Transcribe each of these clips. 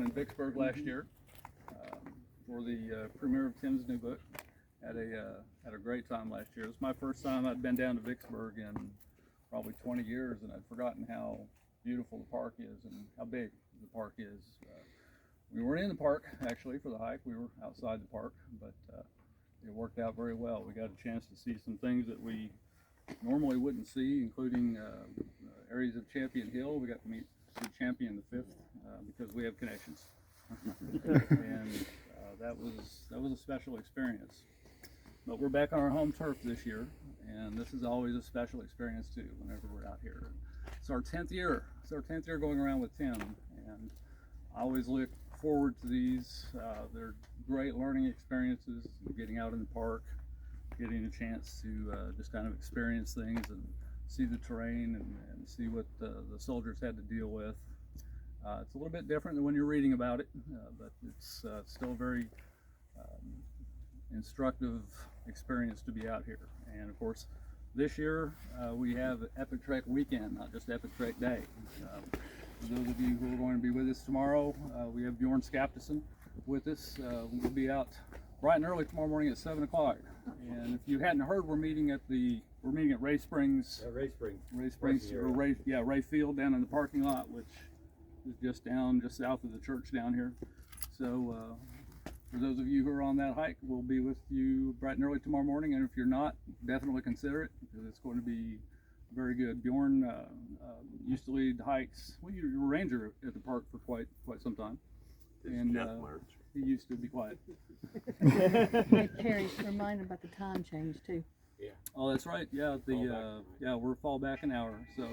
in Vicksburg last year for the premiere of Tim's new book. Had a great time last year. It was my first time I'd been down to Vicksburg in probably 20 years, and I'd forgotten how beautiful the park is and how big the park is. We weren't in the park actually for the hike. We were outside the park, but it worked out very well. We got a chance to see some things that we normally wouldn't see, including areas of Champion Hill. We got to meet Champion the 5th because we have connections, and that was a special experience. But we're back on our home turf this year, and this is always a special experience too. Whenever we're out here, it's our 10th year. It's our 10th year going around with Tim, and I always look forward to these. They're great learning experiences. Getting out in the park, getting a chance to just kind of experience things and see the terrain and see what the soldiers had to deal with. It's a little bit different than when you're reading about it, but it's still very instructive experience to be out here. And of course, this year we have Epic Trek weekend, not just Epic Trek day. For those of you who are going to be with us tomorrow, we have Bjorn Skaptason with us. We'll be out bright and early tomorrow morning at 7 o'clock. And if you hadn't heard, we're meeting at Ray Springs. Ray Springs, or Ray Field down in the parking lot, which is just south of the church down here. So for those of you who are on that hike, we'll be with you bright and early tomorrow morning. And if you're not, definitely consider it because it's going to be very good. Bjorn used to lead hikes. Well, you were a ranger at the park for quite some time, and he used to be quiet. Hey, Perry, remind him about the time change too. Yeah. Oh, that's right. Yeah, we're fall back an hour. So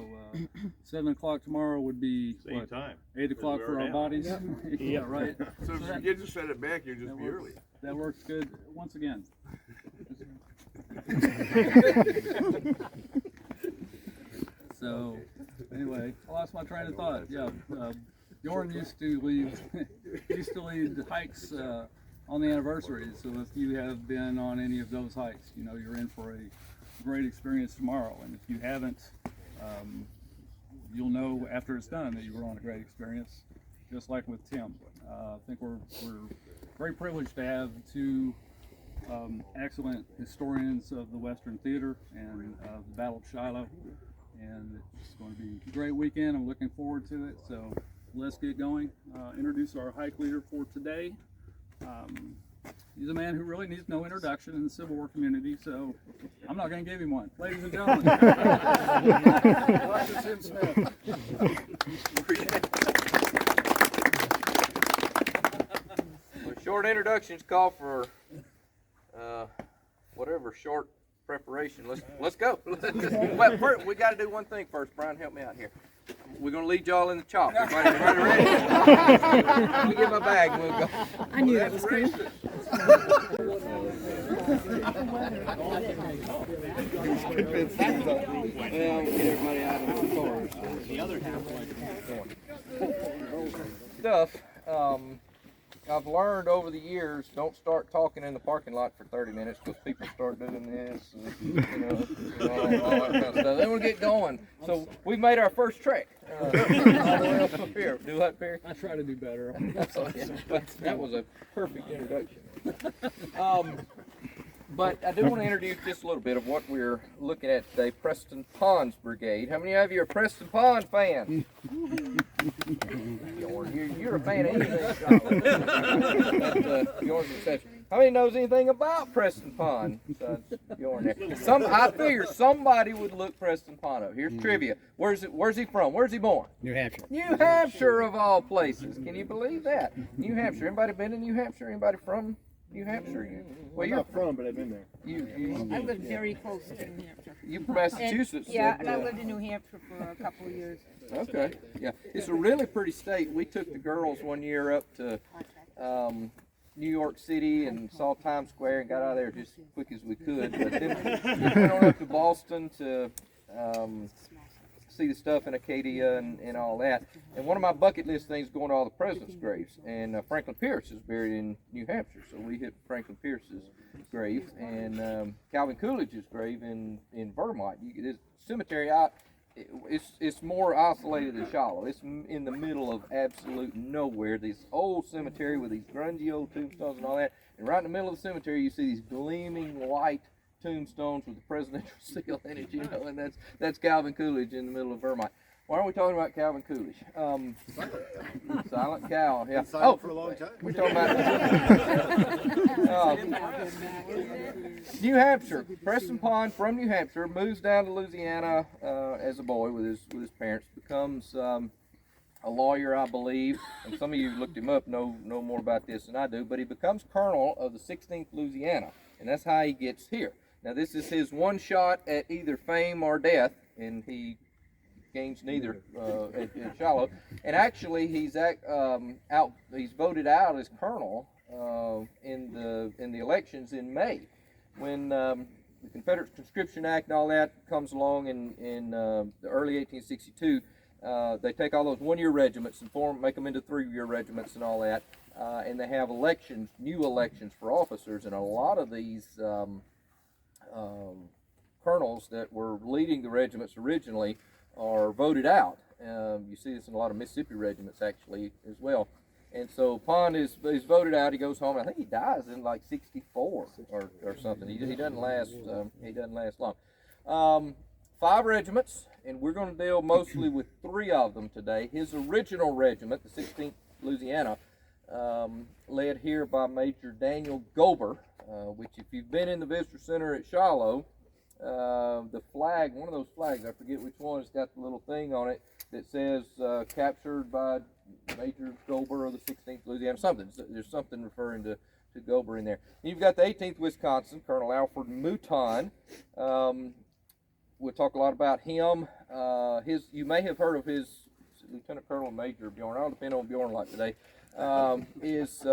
7 o'clock tomorrow would be same time. 8 o'clock for our bodies. Yep. Yeah, right. So if you forget to set it back, you'll just be early. That works good. Once again. So anyway, I lost my train of thought. Yeah, Bjorn used to lead hikes on the anniversaries. So if you have been on any of those hikes, you know you're in for a great experience tomorrow. And if you haven't, you'll know after it's done that you were on a great experience, just like with Tim. I think we're very privileged to have two excellent historians of the Western Theater and the Battle of Shiloh. And it's going to be a great weekend. I'm looking forward to it. So let's get going. Introduce our hike leader for today. He's a man who really needs no introduction in the Civil War community, so I'm not going to give him one. Ladies and gentlemen, Dr. Tim Smith. Well, short introductions call for whatever short preparation. Let's go. Well, first, we got to do one thing first. Brian, help me out here. We're going to lead y'all in the chalk. Everybody ready? Let me get my bag and we'll go. I knew that was coming. Well, we'll get everybody out of the cars. The other half Stuff. I've learned over the years, don't start talking in the parking lot for 30 minutes because people start doing this, and, all that kind of stuff. Then we'll get going. So we've made our first trek. All the way up here. Do that, Perry? I try to do better. That was a perfect introduction. But I do want to introduce just a little bit of what we're looking at today, Preston Pond's Brigade. How many of you are Preston Pond fans? You're a fan of anything. Yours exception. How many knows anything about Preston Pond? I figure somebody would look Preston Pond up. Here's trivia. Where's he from? Where's he born? New Hampshire. New Hampshire of all places. Can you believe that? New Hampshire. Anybody been to New Hampshire? Anybody from New Hampshire? Well, you're not from, but I've been there. I lived very close to New Hampshire. You from Massachusetts? And I lived in New Hampshire for a couple of years. Okay, yeah. It's a really pretty state. We took the girls one year up to New York City and saw Times Square and got out of there just as quick as we could. But then we went on up to Boston to see the stuff in Acadia and all that. And one of my bucket list things is going to all the presidents' graves. And Franklin Pierce is buried in New Hampshire, so we hit Franklin Pierce's grave. And Calvin Coolidge's grave in Vermont. There's a cemetery out it's more isolated than Shiloh. It's in the middle of absolute nowhere. This old cemetery with these grungy old tombstones and all that. And right in the middle of the cemetery, you see these gleaming white tombstones with the presidential seal in it, you know, and that's Calvin Coolidge in the middle of Vermont. Why aren't we talking about Calvin Coolidge? Silent Cal, yeah. Silent for a long time. We're talking about New Hampshire. Preston Pond from New Hampshire moves down to Louisiana as a boy with his parents. Becomes a lawyer, I believe, and some of you looked him up know more about this than I do. But he becomes colonel of the 16th Louisiana, and that's how he gets here. Now this is his one shot at either fame or death, and he gains neither at Shiloh. And actually, he's voted out as colonel in the elections in May, when the Confederate Conscription Act and all that comes along in the early 1862. They take all those one-year regiments and make them into 3-year regiments and all that, and they have new elections for officers, and a lot of these colonels that were leading the regiments originally are voted out. You see this in a lot of Mississippi regiments actually as well. And so Pond is voted out. He goes home. I think he dies in like 64 or something. He doesn't last. He doesn't last long. 5 regiments, and we're going to deal mostly with 3 of them today. His original regiment, the 16th Louisiana, led here by Major Daniel Gober, which, if you've been in the Visitor Center at Shiloh, the flag, one of those flags, I forget which one, it's got the little thing on it that says captured by Major Gober of the 16th Louisiana, something. There's something referring to Gober in there. And you've got the 18th Wisconsin, Colonel Alfred Mouton. We'll talk a lot about him. You may have heard of his Lieutenant Colonel Major Bjorn. I'll depend on Bjorn a lot today. Is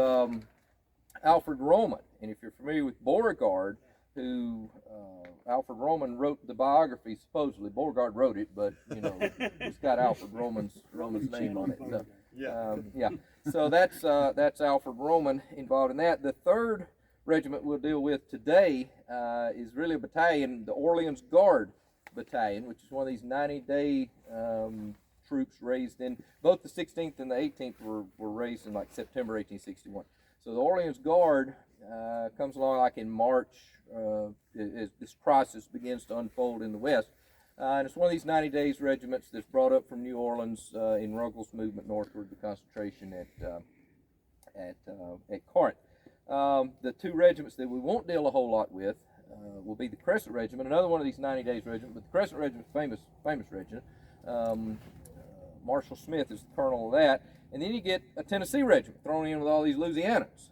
Alfred Roman, and if you're familiar with Beauregard, who Alfred Roman wrote the biography, supposedly. Beauregard wrote it, but you know, it's got Alfred Roman's name on it. So, yeah. So that's Alfred Roman involved in that. The 3rd regiment we'll deal with today is really a battalion, the Orleans Guard Battalion, which is one of these 90-day troops raised in, both the 16th and the 18th were raised in like September 1861. So the Orleans Guard comes along like in March as this crisis begins to unfold in the West. And it's one of these 90 days regiments that's brought up from New Orleans in Ruggles' movement northward to concentration at Corinth. The 2 regiments that we won't deal a whole lot with will be the Crescent Regiment, another one of these 90 days regiments, but the Crescent Regiment, famous regiment. Marshall Smith is the colonel of that. And then you get a Tennessee regiment thrown in with all these Louisianans.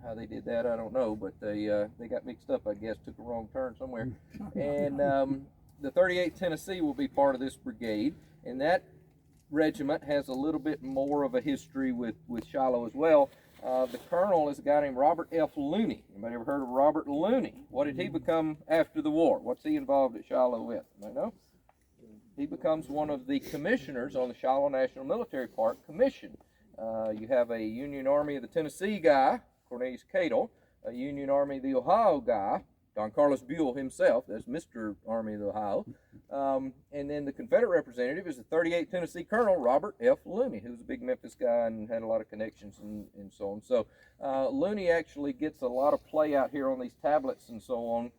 How they did that, I don't know, but they got mixed up, I guess, took a wrong turn somewhere. And the 38th Tennessee will be part of this brigade, and that regiment has a little bit more of a history with Shiloh as well. The colonel is a guy named Robert F. Looney. Anybody ever heard of Robert Looney? What did he become after the war? What's he involved at Shiloh with? Anybody know? He becomes one of the commissioners on the Shiloh National Military Park Commission. You have a Union Army of the Tennessee guy, Cornelius Cadle, a Union Army of the Ohio guy, Don Carlos Buell himself, that's Mr. Army of the Ohio, and then the Confederate representative is the 38th Tennessee Colonel Robert F. Looney, who's a big Memphis guy and had a lot of connections and so on. So Looney actually gets a lot of play out here on these tablets and so on.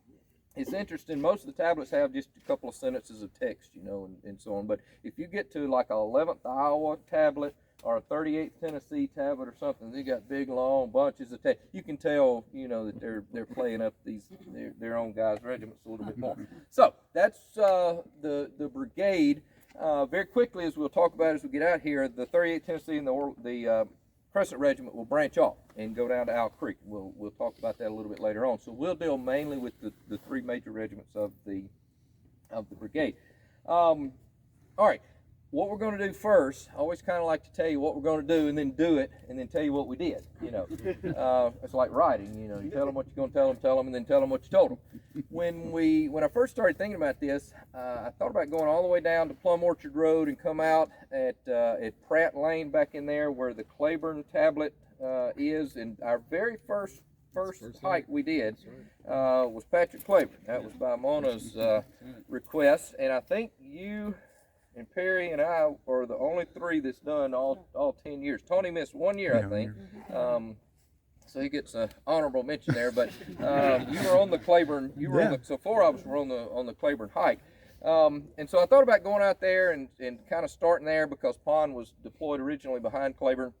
It's interesting, most of the tablets have just a couple of sentences of text, you know, and so on. But if you get to like a 11th Iowa tablet or a 38th Tennessee tablet or something, they got big long bunches of text. You can tell, you know, that they're playing up their own guys' regiments a little bit more. So that's the brigade. Very quickly, as we'll talk about as we get out here, the 38th Tennessee and the Crescent Regiment will branch off and go down to Owl Creek. We'll talk about that a little bit later on. So we'll deal mainly with the 3 major regiments of the brigade. All right, what we're going to do first, I always kind of like to tell you what we're going to do and then do it and then tell you what we did. You know, it's like writing. You know, you tell them what you're going to tell them, and then tell them what you told them. When I first started thinking about this, I thought about going all the way down to Plum Orchard Road and come out at Pratt Lane back in there where the Claiborne tablet is. And our very first first hike we did was Patrick Claiborne. That was by Mona's request, and I think you and Perry and I are the only three that's done all 10 years. Tony missed 1 year, I think. So he gets an honorable mention there. But you were on the Claiborne. You were on the, so 4 of us were on the Claiborne hike. And so I thought about going out there and kind of starting there because Pond was deployed originally behind Claiborne,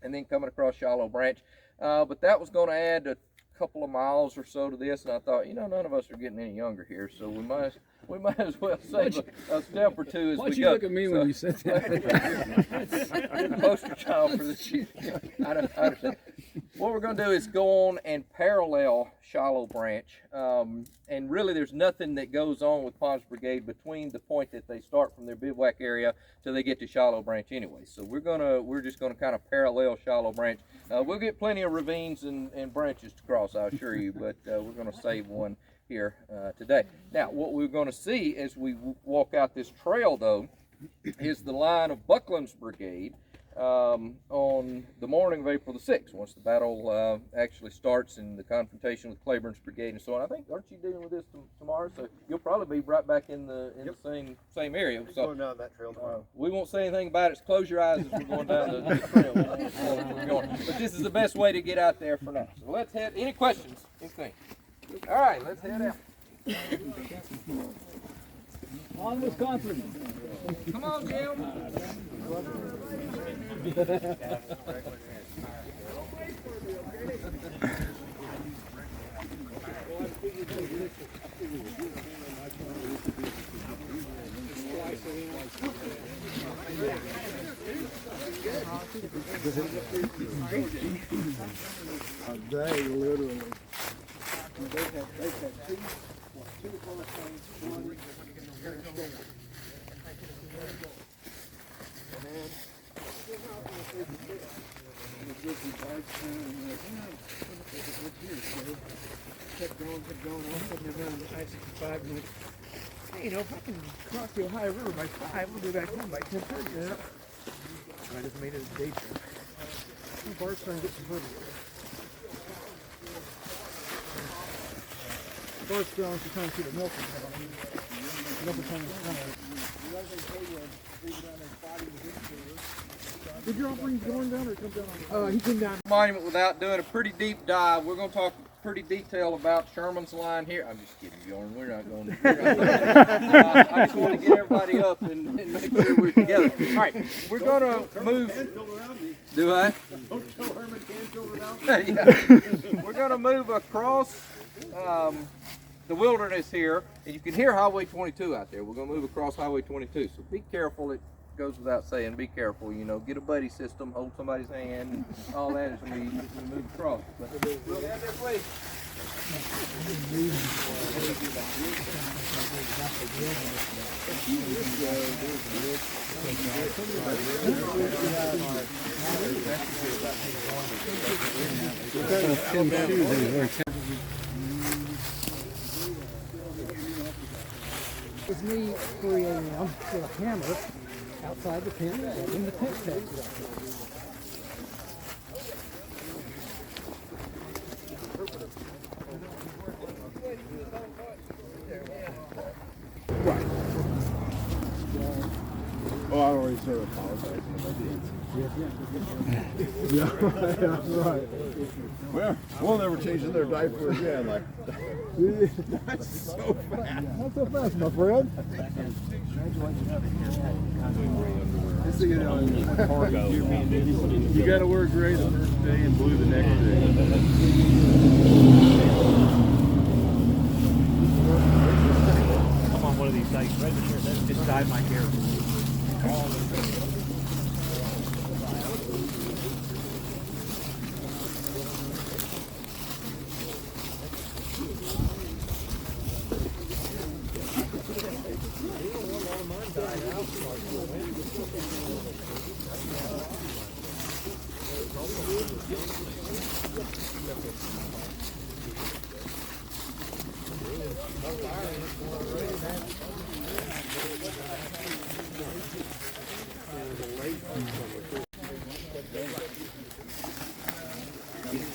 and then coming across Shiloh Branch. But that was going to add a couple of miles or so to this, and I thought, you know, none of us are getting any younger here, so we might as well save a step or two as we go. Why'd you look at me when you said that? You're the poster child for the chief. I understand. What we're going to do is go on and parallel Shiloh Branch, and really there's nothing that goes on with Pond's Brigade between the point that they start from their bivouac area till they get to Shiloh Branch anyway. So we're just gonna kind of parallel Shiloh Branch. We'll get plenty of ravines and branches to cross, I assure you, but we're gonna save one here today. Now, what we're gonna see as we walk out this trail, though, is the line of Buckland's Brigade on the morning of April the 6th, once the battle actually starts and the confrontation with Claiborne's Brigade and so on. I think, aren't you dealing with this tomorrow? So you'll probably be right back in the same area. So Going down that trail tomorrow. we won't say anything about it. Close your eyes as we're going down the trail. We're going. But this is the best way to get out there for now. So let's head. Any questions? Anything? All right, let's head out. On Wisconsin. Come on, Jim. They literally. They've had two hurricanes, one hurricane. Kept going, all of a sudden around I-65 and went, hey, you know, if I can cross the Ohio River by 5, we'll be back home by 10:30. Yeah. I just made it a day trip. Bart's trying to get some footage. Bart's trying to see the milk. Did your opening going down or come down? He came down. Monument without doing a pretty deep dive. We're going to talk pretty detail about Sherman's line here. I'm just kidding, Bjorn. We're not going to. I just want to get everybody up and make sure we're together. All right, we're going to move. Do I? Don't tell Herman Canfield around me. Yeah. We're going to move across the wilderness here, and you can hear Highway 22 out there. We're going to move across Highway 22, so be careful. It goes without saying, be careful, you know, get a buddy system, hold somebody's hand, and all that as we move across. But we'll have that way. It's me 3 a.m. with a hammer outside the tent in the tent peg. Right. Oh, I already sort of apologized. Yeah, right. Well, we'll never change their diaper again. Like, that's so fast. Not so fast, my friend. You got to wear gray the first day and blue the next day. I'm on one of these sites right here. That just dyed my hair.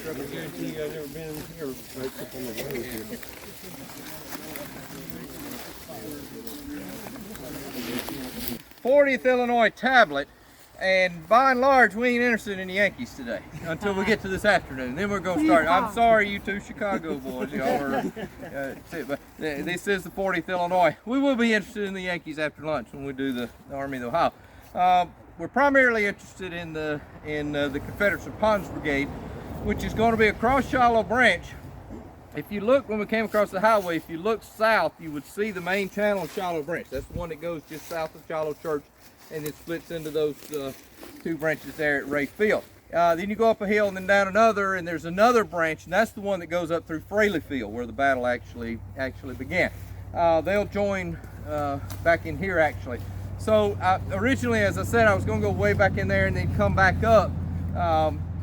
I guarantee you I've never been here right up on the road here. 40th Illinois tablet, and by and large we ain't interested in the Yankees today until we get to this afternoon. Then we're going to start. I'm sorry, you two Chicago boys, y'all are. But this is the 40th Illinois. We will be interested in the Yankees after lunch when we do the Army of the Ohio. We're primarily interested in the Confederate Ponds Brigade, which is going to be across Shiloh Branch. If you look, when we came across the highway, if you look south, you would see the main channel of Shiloh Branch. That's the one that goes just south of Shiloh Church, and it splits into those two branches there at Ray Field. Then you go up a hill and then down another, and there's another branch, and that's the one that goes up through Fraley Field, where the battle actually began. They'll join back in here, actually. So originally, as I said, I was going to go way back in there and then come back up.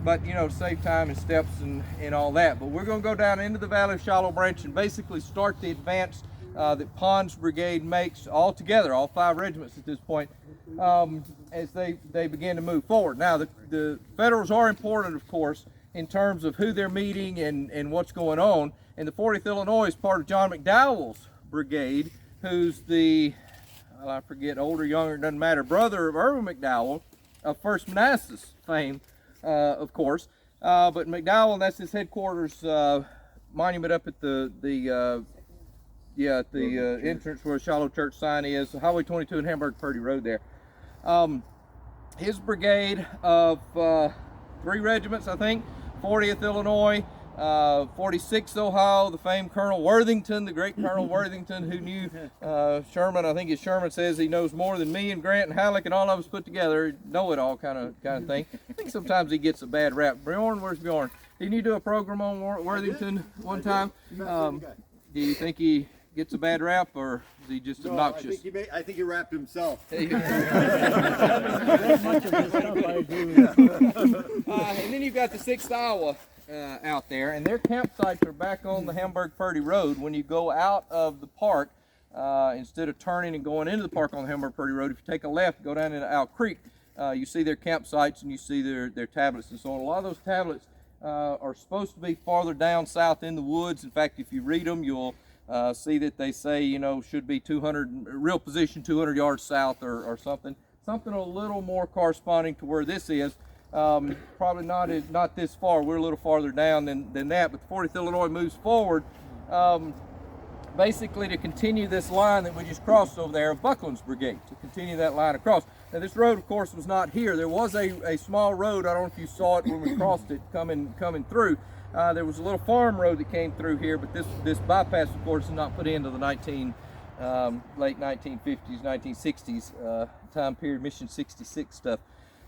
But you know, save time and steps and all that. But we're going to go down into the valley of Shiloh Branch and basically start the advance that Pond's Brigade makes all together, all 5 regiments at this point, as they begin to move forward. Now, the Federals are important, of course, in terms of who they're meeting and what's going on. And the 40th Illinois is part of John McDowell's brigade, who's the, well, I forget, older, younger, doesn't matter, brother of Irvin McDowell of First Manassas fame. Of course, but McDowell, that's his headquarters monument up at the entrance where Shiloh Church sign is, Highway 22 and Hamburg-Purdy Road there. His brigade of 3 regiments, I think, 40th Illinois, 46th Ohio, the famed Colonel Worthington, the great Colonel Worthington, who knew Sherman. I think as Sherman says, he knows more than me and Grant and Halleck and all of us put together. Know it all kind of thing. I think sometimes he gets a bad rap. Bjorn, where's Bjorn? Didn't you do a program on Worthington one time? Do you think he gets a bad rap, or is he just obnoxious? I think he rapped himself. And then you've got the 6th Iowa out there, and their campsites are back on the Hamburg-Purdy Road. When you go out of the park, instead of turning and going into the park on the Hamburg-Purdy Road, if you take a left, go down into Owl Creek, you see their campsites and you see their tablets and so on. A lot of those tablets are supposed to be farther down south in the woods. In fact, if you read them, you'll see that they say, you know, should be 200, real position 200 yards south or something a little more corresponding to where this is. Probably not this far. We're a little farther down than that, but the 40th Illinois moves forward basically to continue this line that we just crossed over there of Buckland's brigade, to continue that line across. Now this road, of course, was not here. There was a small road. I don't know if you saw it when we crossed it coming through. There was a little farm road that came through here, but this bypass, of course, is not put into the late 1950s, 1960s time period, Mission 66 stuff.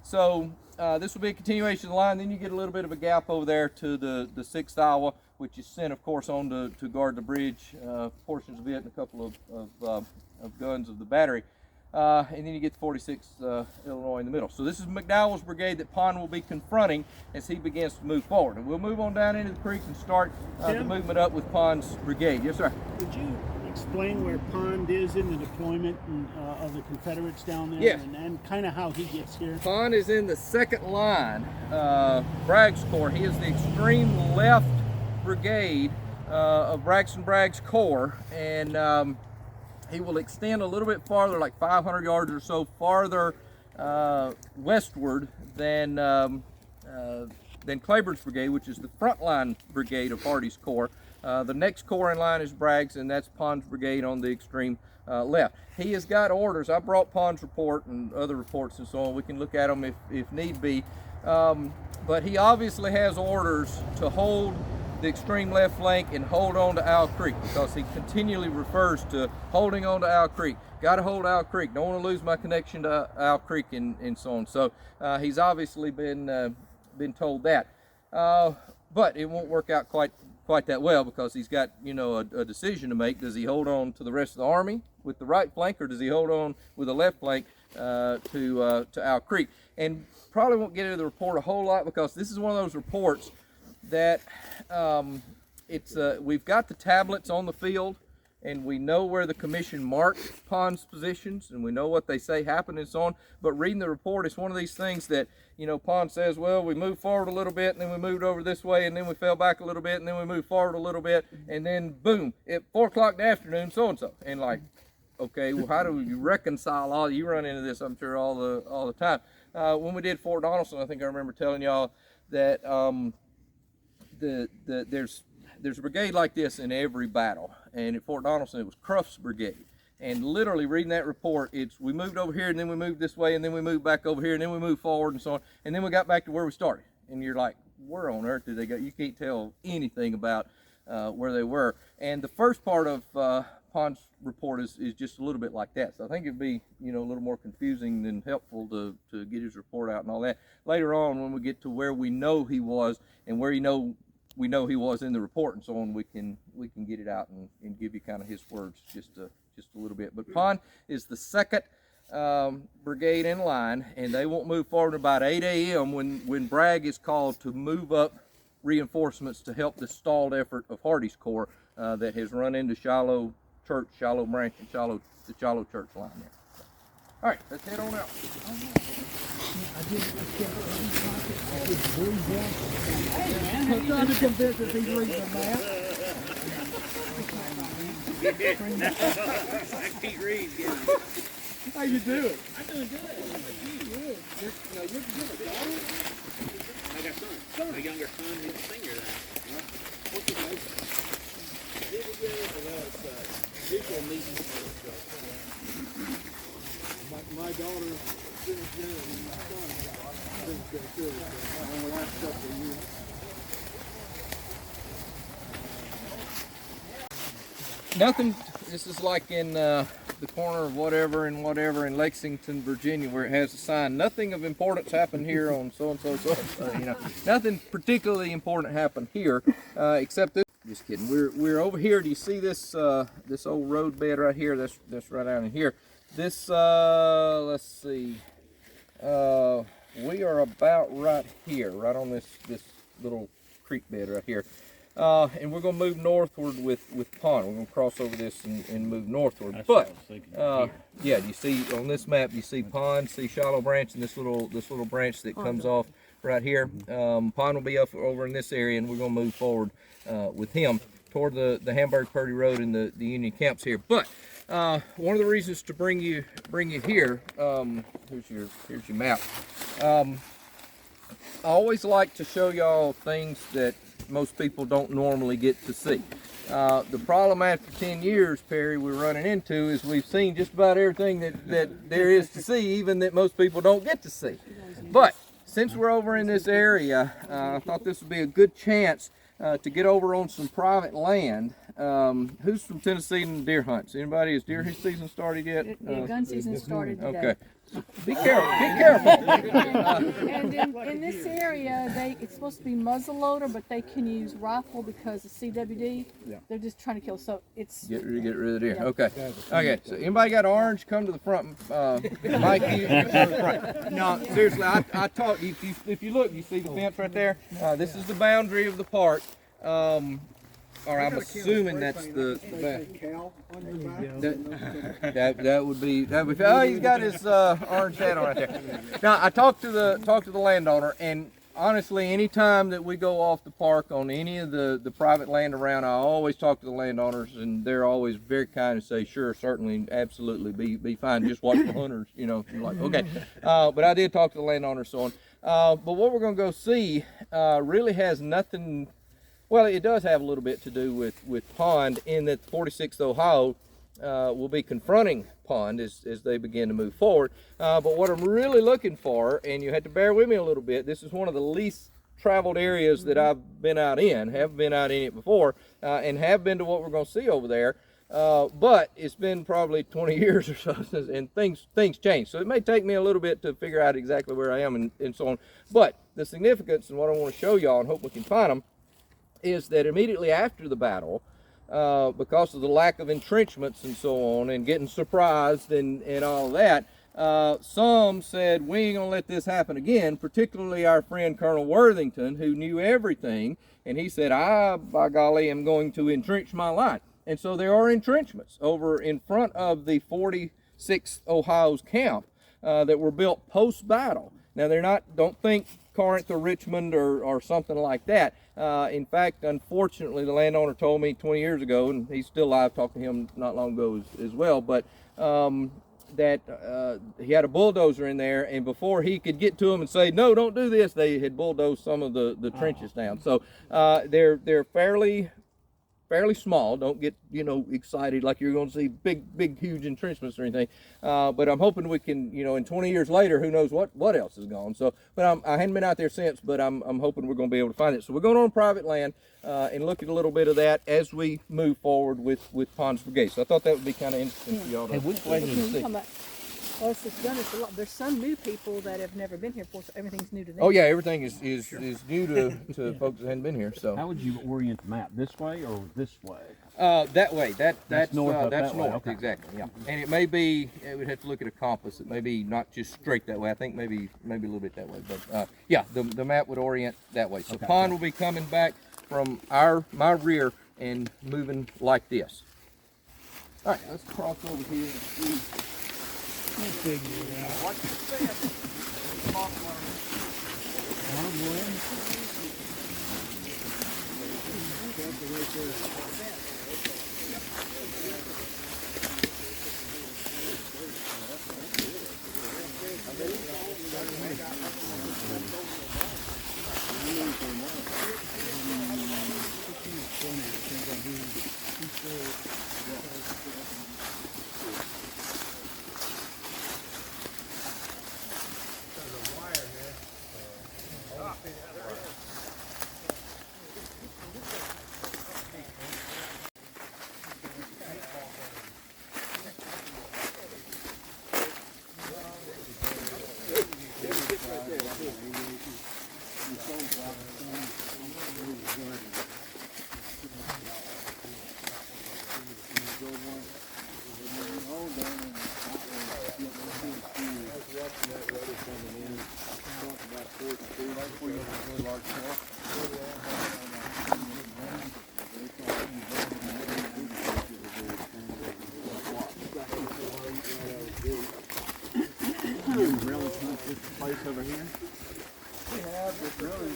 So this will be a continuation of the line. Then you get a little bit of a gap over there to the 6th Iowa, which is sent, of course, on to guard the bridge, portions of it, and a couple of guns of the battery. And then you get the 46th Illinois in the middle. So this is McDowell's brigade that Pond will be confronting as he begins to move forward. And we'll move on down into the creek and start the movement up with Pond's brigade. Yes, sir. Would you explain where Pond is in the deployment of the Confederates down there? Yes. And kind of how he gets here? Pond is in the 2nd line, Bragg's Corps. He is the extreme left brigade of Braxton Bragg's Corps, and he will extend a little bit farther, like 500 yards or so farther westward than Claiborne's brigade, which is the frontline brigade of Hardee's Corps. The next corps in line is Bragg's, and that's Pond's brigade on the extreme left. He has got orders. I brought Pond's report and other reports and so on. We can look at them if need be. But he obviously has orders to hold the extreme left flank and hold on to Owl Creek, because he continually refers to holding on to Owl Creek. Got to hold Owl Creek. Don't want to lose my connection to Owl Creek and so on. So he's obviously been told that. But it won't work out quite that well, because he's got, you know, a decision to make. Does he hold on to the rest of the army with the right flank, or does he hold on with the left flank to Owl Creek? And probably won't get into the report a whole lot, because this is one of those reports that we've got the tablets on the field, and we know where the commission marked Pond's positions, and we know what they say happened and so on. But reading the report, it's one of these things that, you know, Pond says, well, we moved forward a little bit, and then we moved over this way, and then we fell back a little bit, and then we moved forward a little bit, and then boom, at 4 o'clock in the afternoon, so-and-so. And like, okay, well, how do you reconcile all, you run into this, I'm sure, all the time. When we did Fort Donaldson, I think I remember telling y'all that there's a brigade like this in every battle. And at Fort Donaldson, it was Cruft's brigade. And literally reading that report, it's we moved over here, and then we moved this way, and then we moved back over here, and then we moved forward, and so on. And then we got back to where we started. And you're like, where on earth did they go? You can't tell anything about where they were. And the first part of Pond's report is just a little bit like that. So I think it'd be, you know, a little more confusing than helpful to get his report out and all that. Later on, when we get to where we know he was and where we know he was in the report and so on, we can get it out and give you kind of his words just a little bit. But Pond is the second brigade in line, and they won't move forward about 8 a.m. when Bragg is called to move up reinforcements to help the stalled effort of Hardee's Corps that has run into Shiloh Church, Shiloh Branch, and the Shiloh Church line there. All right, let's head on out. I'm trying to convince if he's reading the map. I can't read. How you doing? I'm doing good. You're good. I got son. My younger son, he's a senior now. What's his name? Visual meeting. My daughter finished there, and my son finished there too. In the last couple of years. Nothing. This is like in the corner of whatever in Lexington, Virginia, where it has a sign. Nothing of importance happened here on so and so. You know, nothing particularly important happened here, except this. Just kidding. We're over here. Do you see this this old road bed right here? That's right out in here. This let's see. We are about right here, right on this little creek bed right here. And we're going to move northward with Pond. We're going to cross over this and move northward. That's but what I was yeah, you see on this map, you see Pond, see Shiloh Branch, and this little branch that comes off right here. Pond will be up over in this area, and we're going to move forward with him toward the Hamburg Purdy Road and the Union camps here. But one of the reasons to bring you here, here's your map. I always like to show y'all things that most people don't normally get to see. The problem after 10 years, Perry, we're running into is we've seen just about everything that there is to see, even that most people don't get to see. But since we're over in this area, I thought this would be a good chance to get over on some private land. Who's from Tennessee and deer hunts? Anybody? Has deer season started yet? The gun season started today. Okay. Be careful. Be careful. And in this area, it's supposed to be muzzleloader, but they can use rifle because of CWD. Yeah. They're just trying to kill. So it's Get rid of deer. Yeah. Okay. Okay. So anybody got orange? Come to the front. Mike, you come to the front. No, seriously. I taught you. If you look, you see the fence right there. This is the boundary of the park. Or I'm assuming that's the Cow on your back. that would be. Oh, he's got his orange hat on right there. Now I talked to the landowner, and honestly, anytime that we go off the park on any of the private land around, I always talk to the landowners, and they're always very kind and say, sure, certainly, absolutely, be fine. Just watch the hunters, you know. You're like, okay. But I did talk to the landowners, so on. But what we're going to go see really has nothing. Well, it does have a little bit to do with Pond, in that 46th Ohio will be confronting Pond as they begin to move forward. But what I'm really looking for, and you have to bear with me a little bit, this is one of the least traveled areas that I've been out in, have been out in it before, and have been to what we're going to see over there. But it's been probably 20 years or so, and things change. So it may take me a little bit to figure out exactly where I am and so on. But the significance, and what I want to show y'all, and hope we can find them, is that immediately after the battle, because of the lack of entrenchments and so on, and getting surprised and all of that, some said, we ain't gonna let this happen again, particularly our friend Colonel Worthington, who knew everything, and he said, I, by golly, am going to entrench my line. And so there are entrenchments over in front of the 46th Ohio's camp that were built post-battle. Now they're not, don't think Corinth or Richmond or something like that. In fact, unfortunately, the landowner told me 20 years ago, and he's still alive, talked to him not long ago as well, but that he had a bulldozer in there, and before he could get to him and say, no, don't do this, they had bulldozed some of the trenches down. So they're fairly small. Don't get, you know, excited like you're going to see big, huge entrenchments or anything. But I'm hoping we can, you know, in 20 years later, who knows what else is gone. So, but I hadn't been out there since, but I'm hoping we're going to be able to find it. So we're going on private land and look at a little bit of that as we move forward with Pond's Brigade. So I thought that would be kind of interesting for y'all to see. Well, it's done this a lot. There's some new people that have never been here before, so everything's new to them. Oh yeah, everything is new to folks that hadn't been here. So How would you orient the map? This way or this way? that way. That's north. that's that way. north. Okay. Exactly. Yeah. And it may be. We'd have to look at a compass. It may be not just straight that way. I think maybe a little bit that way. But yeah, the map would orient that way. So Okay. Pond will be coming back from my rear and moving like this. All right, let's cross over here and see. Watch your step. Place over here. We have, but really,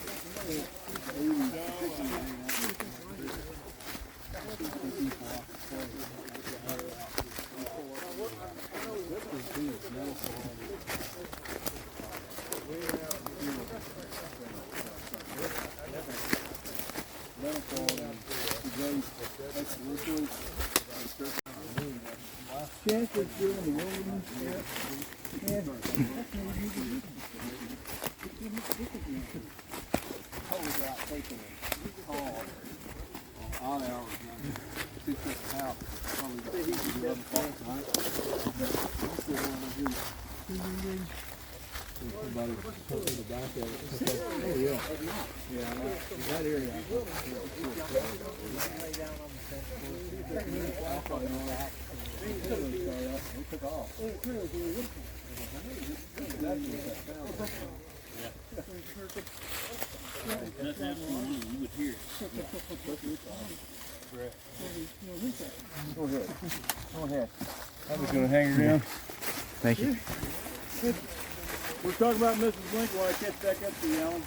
Go ahead. I'm just gonna hang her down. Thank you. We're talking about Mrs. Lincoln while I catch back up to you, Alan.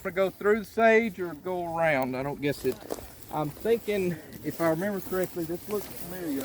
To go through the sage or go around. I don't guess it. I'm thinking, if I remember correctly, this looks familiar.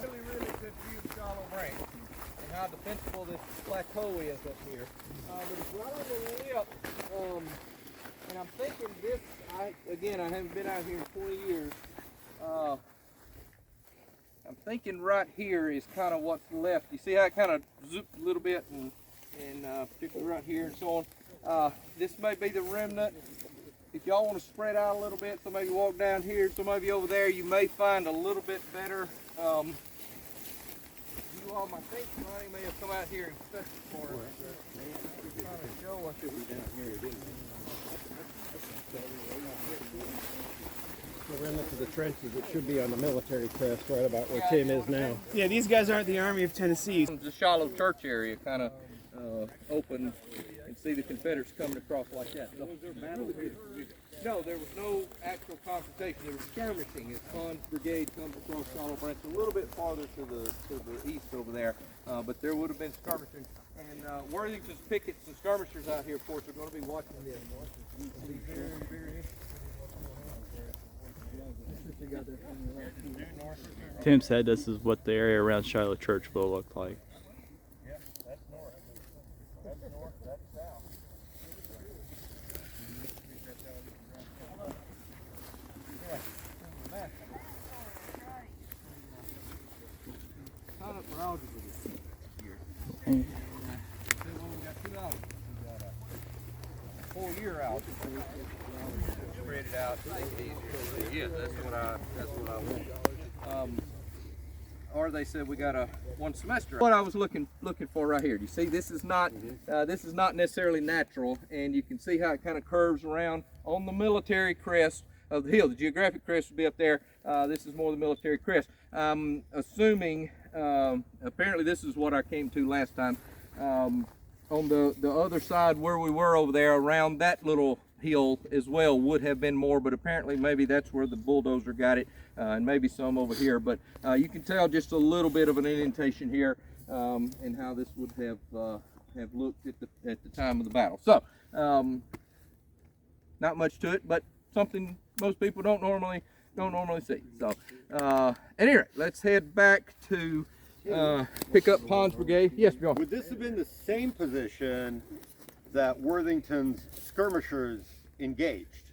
Really good view of Shiloh Branch and how defensible this plateau is up here. But it's right on the lip, and I'm thinking this, again, I haven't been out here in 20 years. I'm thinking right here is kind of what's left. You see how it kind of zooped a little bit, and particularly right here and so on. This may be the remnant. If y'all want to spread out a little bit, so maybe walk down here, so maybe over there, you may find a little bit better. You all, I think Ronnie may have come out here and special for us. Trying to show us it was down here, didn't he? The remnants of the trenches, it should be on the military crest right about where Tim is now. Yeah, these guys aren't the Army of Tennessee. The Shiloh church area kind of open and see the Confederates coming across like that. So, was there a battle here? No, there was no actual confrontation. There was skirmishing as Pond's brigade comes across Shiloh Branch a little bit farther to the east over there. But there would have been skirmishing. And Worthington's pickets and skirmishers out here, of course, are going to be watching this. Very, very Tim said this is what the area around Shiloh Church will look like. Yeah, that's north. That's north, that's south. Kind of for algebra this year. We got 2 algebras. We got a 4-year algebra. Spread it out, make it easier. Yeah, that's what I want. Or they said we got a 1 semester. What I was looking for right here. Do you see? This is not necessarily natural, and you can see how it kind of curves around on the military crest of the hill. The geographic crest would be up there. This is more the military crest. Assuming, apparently this is what I came to last time. On the other side where we were over there, around that little hill as well, would have been more, but apparently maybe that's where the bulldozer got it, and maybe some over here. But you can tell just a little bit of an indentation here, and how this would have looked at the time of the battle. So not much to it, but something most people don't normally see. So at any rate, let's head back to pick up Pond's brigade. Yes, John. Would this have been the same position that Worthington's skirmishers engaged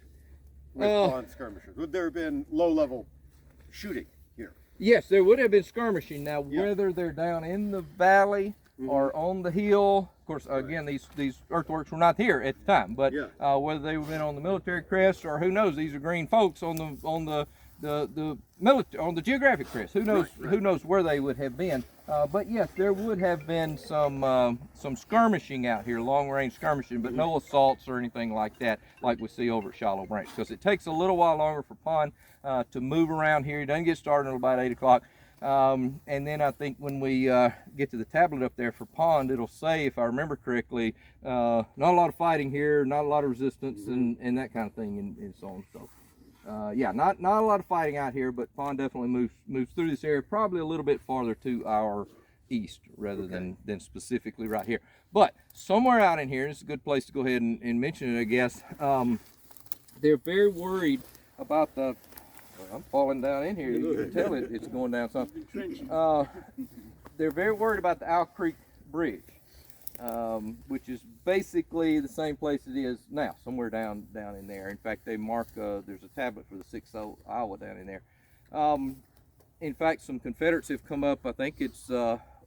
with Pond's skirmishers? Would there have been low-level shooting here? Yes, there would have been skirmishing. Now, whether they're down in the valley or on the hill, of course, again, these earthworks were not here at the time, but whether they would have been on the military crest, or who knows, these are green folks on the military, on the geographic crest. Who knows? Who knows where they would have been? But yes, there would have been some skirmishing out here, long-range skirmishing, but no assaults or anything like that, like we see over at Shiloh Branch, because it takes a little while longer for Pond to move around here. He doesn't get started until about 8 o'clock. And then I think when we get to the tablet up there for Pond, it'll say, if I remember correctly, not a lot of fighting here, not a lot of resistance, and that kind of thing, and so on. So. Yeah, not a lot of fighting out here, but Pond definitely moves through this area, probably a little bit farther to our east rather than specifically right here. But somewhere out in here, this is a good place to go ahead and mention it, I guess. They're very worried about the. Well, I'm falling down in here. You can tell it's going down something. They're very worried about the Owl Creek Bridge. Which is basically the same place it is now, somewhere down in there. In fact, they mark, there's a tablet for the 6th Iowa down in there. In fact, some Confederates have come up, I think it's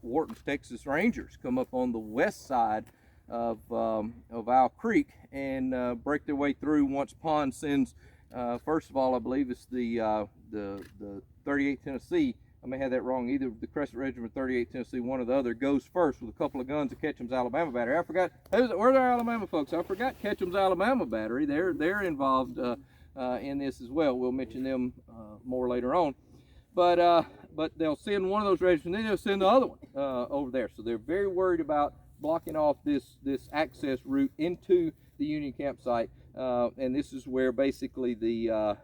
Wharton's Texas Rangers, come up on the west side of Owl Creek and break their way through once Pond sends, first of all, I believe it's the 38th Tennessee. I may have that wrong. Either the Crescent Regiment, 38th Tennessee, one or the other, goes first with a couple of guns to Ketchum's Alabama Battery. I forgot. Where's our Alabama folks? I forgot Ketchum's Alabama Battery. They're involved in this as well. We'll mention them more later on. But they'll send one of those regiments, and then they'll send the other one over there. So they're very worried about blocking off this access route into the Union campsite, and this is where basically the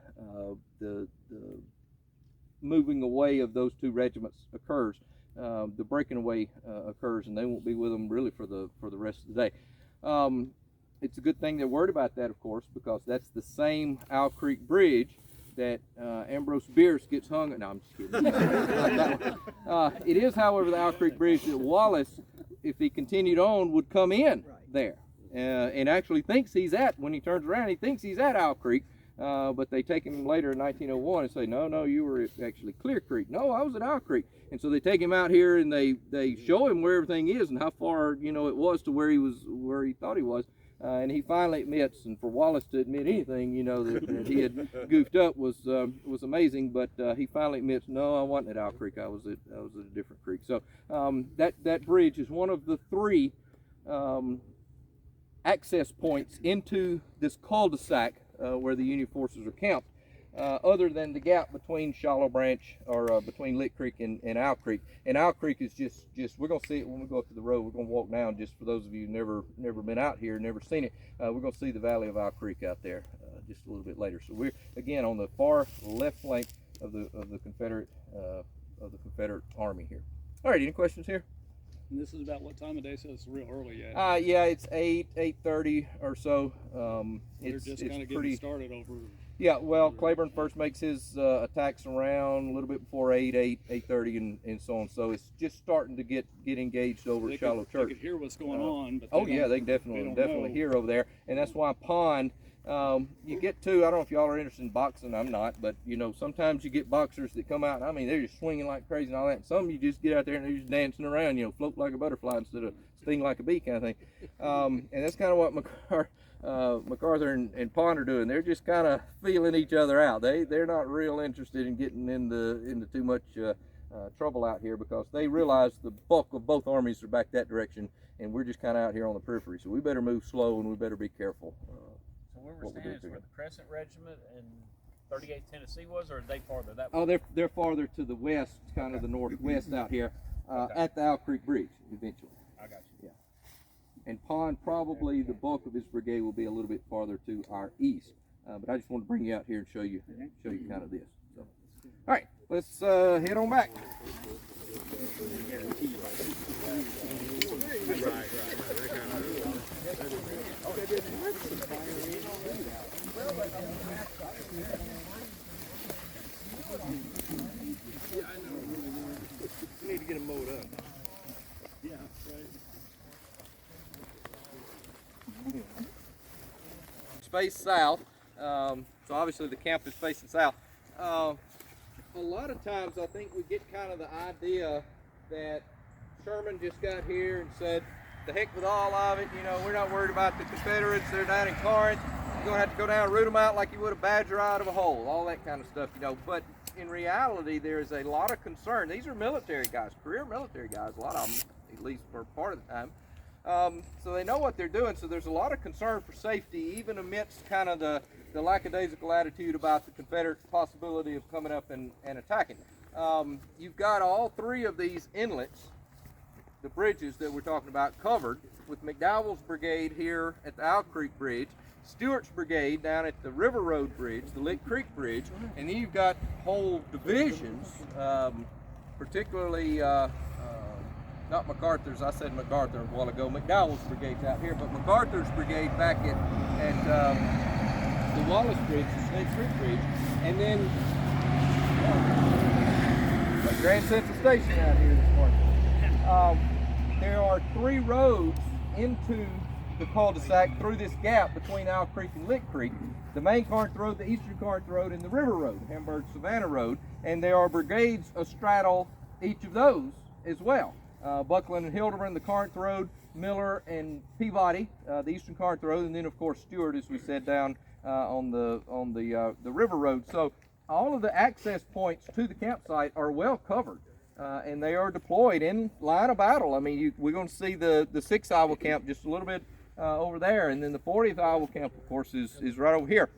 moving away of those two regiments occurs. The breaking away occurs, and they won't be with them really for the rest of the day. It's a good thing they're worried about that, of course, because that's the same Owl Creek Bridge that Ambrose Bierce gets hung at. No, I'm just kidding. It is, however, the Owl Creek Bridge that Wallace, if he continued on, would come in there and actually thinks he's at, when he turns around, he thinks he's at Owl Creek. But they take him later in 1901 and say, no, you were actually Clear Creek. No, I was at Owl Creek. And so they take him out here and they show him where everything is and how far, it was to where he thought he was. And he finally admits, and for Wallace to admit anything, that he had goofed up was amazing. But he finally admits, no, I wasn't at Owl Creek. I was at a different creek. So that bridge is one of the three access points into this cul-de-sac where the Union forces are camped, other than the gap between Shiloh Branch, or between Lick Creek and Owl Creek. And Owl Creek is just we're going to see it when we go up to the road. We're going to walk down, just for those of you who never been out here, never seen it. We're going to see the valley of Owl Creek out there just a little bit later. So we're, again, on the far left flank of the Confederate Army here. All right, any questions here? And this is about what time of day? So it's real early yet. Yeah, it's 8:30 or so. They're just kind of getting started over. Yeah, well, Claiborne first makes his attacks around a little bit before 8:30, and so on. So it's just starting to get engaged over at Shiloh Church. They can hear what's going on. But they can definitely hear over there, and that's why Pond. You get to, I don't know if y'all are interested in boxing, I'm not, but sometimes you get boxers that come out, and I mean, they're just swinging like crazy and all that, and some you just get out there and they're just dancing around, float like a butterfly instead of sting like a bee kind of thing. And that's kind of what MacArthur and Pond are doing. They're just kind of feeling each other out. They're not real interested in getting into too much trouble out here, because they realize the bulk of both armies are back that direction, and we're just kind of out here on the periphery, so we better move slow and we better be careful. Where we're standing is where the Crescent Regiment and 38th Tennessee was, or are they farther that way? Oh, they're farther to the west, kind of the northwest out here, at the Owl Creek Bridge eventually. I got you. Yeah. And Pond, probably the bulk of his brigade will be a little bit farther to our east. But I just want to bring you out here and show you kind of this. So, all right, let's head on back. We need to get them mowed up. Yeah, right. Face south, so obviously the camp is facing south. A lot of times I think we get kind of the idea that Sherman just got here and said, the heck with all of it, we're not worried about the Confederates, they're down in Corinth, you're going to have to go down and root them out like you would a badger out of a hole, all that kind of stuff, but in reality there is a lot of concern. These are military guys, career military guys, a lot of them, at least for part of the time. So they know what they're doing, so there's a lot of concern for safety, even amidst kind of the lackadaisical attitude about the Confederate possibility of coming up and attacking. You've got all three of these inlets, the bridges that we're talking about, covered, with McDowell's brigade here at the Owl Creek Bridge, Stewart's brigade down at the River Road Bridge, the Lick Creek Bridge, and then you've got whole divisions, particularly not MacArthur's, I said MacArthur a while ago, McDowell's brigade's out here, but MacArthur's brigade back at the Wallace Bridge, the Snake Creek Bridge, and then Grand Central Station out here this morning. There are three roads into the cul-de-sac through this gap between Owl Creek and Lick Creek. The main Corinth Road, the Eastern Corinth Road, and the River Road, Hamburg-Savannah Road, and there are brigades astraddle each of those as well. Buckland and Hildebrand, the Corinth Road, Miller and Peabody, the Eastern Corinth Road, and then of course Stewart, as we said, down on the River Road. So all of the access points to the campsite are well covered, and they are deployed in line of battle. I mean, we're going to see the 6th Iowa Camp just a little bit over there, and then the 40th Iowa Camp, of course, is right over here.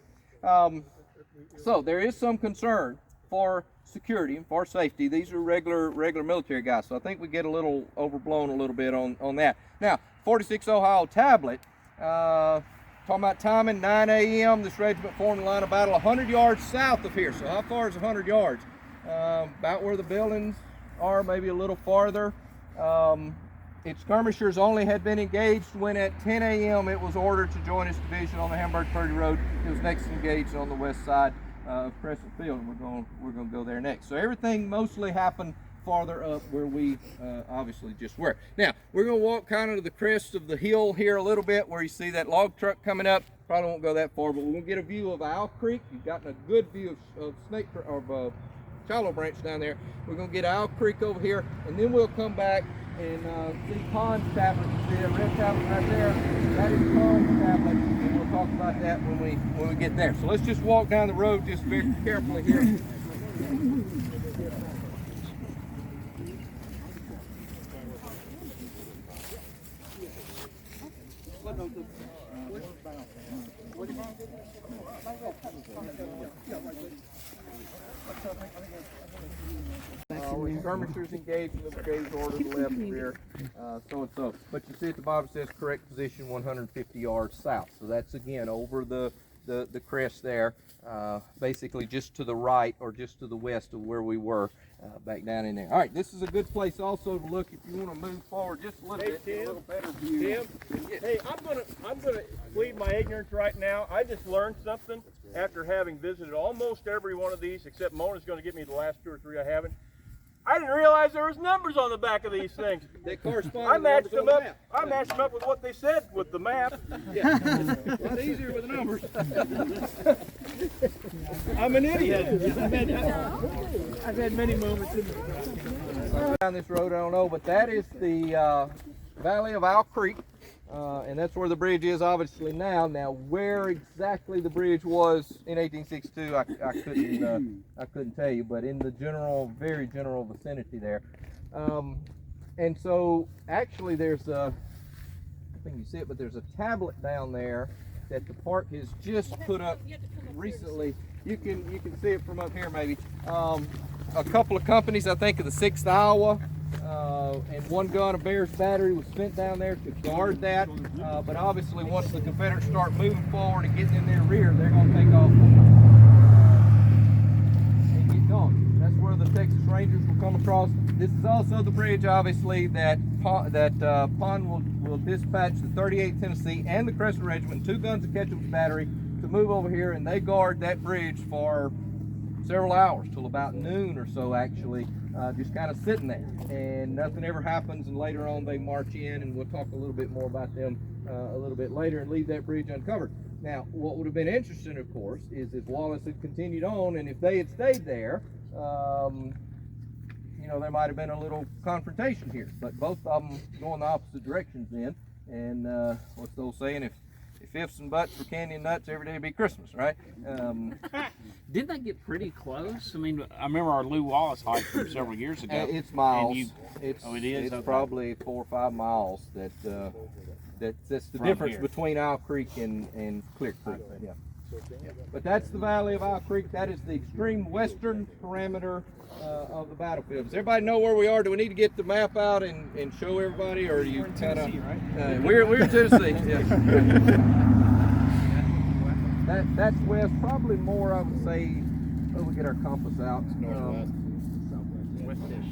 So there is some concern for security and for safety. These are regular military guys, so I think we get a little overblown a little bit on that. Now, 46 Ohio tablet, talking about timing, 9 a.m. This regiment formed a line of battle 100 yards south of here. So how far is 100 yards? About where the buildings are, maybe a little farther. Its skirmishers only had been engaged when at 10 a.m. it was ordered to join its division on the Hamburg-Purdy Road. It was next engaged on the west side of Crescent Field, and we're going to go there next. So everything mostly happened farther up where we obviously just were. Now, we're going to walk kind of to the crest of the hill here a little bit where you see that log truck coming up. Probably won't go that far, but we're going to get a view of Owl Creek. You've gotten a good view of Shiloh Branch down there. We're going to get Owl Creek over here, and then we'll come back and see Pond's tablet. You see that red tablet right there? That is Pond's tablet, and we'll talk about that when we get there. So let's just walk down the road just very carefully here. Skirmishers engaged in the brigade's order to the left rear, so and so. But you see at the bottom it says correct position 150 yards south. So that's again over the crest there, basically just to the right or just to the west of where we were back down in there. All right, this is a good place also to look if you want to move forward just a little bit, Tim, a little better view. Tim, hey, I'm gonna plead my ignorance right now. I just learned something after having visited almost every one of these, except Mona's going to give me the last 2 or 3 I haven't. I didn't realize there was numbers on the back of these things. They correspond. I matched them up. I matched them up with what they said with the map. Yeah, a lot easier with the numbers. I'm an idiot. I've had many moments in down this road, I don't know, but that is the valley of Owl Creek, and that's where the bridge is obviously now. Now, where exactly the bridge was in 1862, I couldn't tell you, but in the very general vicinity there. And so, actually, there's I think you see it, but there's a tablet down there that the park has just put up recently. You can see it from up here, maybe. A couple of companies, I think of the 6th Iowa, and one gun of Bear's battery was sent down there to guard that. But obviously, once the Confederates start moving forward and getting in their rear, they're going to take off and get going. That's where the Texas Rangers will come across. This is also the bridge, obviously, that Pond will dispatch the 38th Tennessee and the Crescent Regiment, 2 guns of Ketchum's battery, to move over here, and they guard that bridge for several hours till about noon or so, actually, just kind of sitting there, and nothing ever happens, and later on they march in, and we'll talk a little bit more about them a little bit later and leave that bridge uncovered. Now, what would have been interesting, of course, is if Wallace had continued on, and if they had stayed there, you know, there might have been a little confrontation here, but both of them go in the opposite directions then, and what's the old saying, if ifs and buts for candy and nuts, every day would be Christmas, right? Didn't they get pretty close? I mean, I remember our Lew Wallace hike from several years ago. It's miles. It is? It's Okay. probably 4 or 5 miles. That's the From difference here. between Owl Creek and Clear Creek. Yeah. But that's the valley of Owl Creek. That is the extreme western parameter of the battlefield. Does everybody know where we are? Do we need to get the map out and show everybody, or do you kind of? Right? We're in Tennessee. Yeah. That's west, probably more, I would say. Oh, we get our compass out. Northwest. Westish.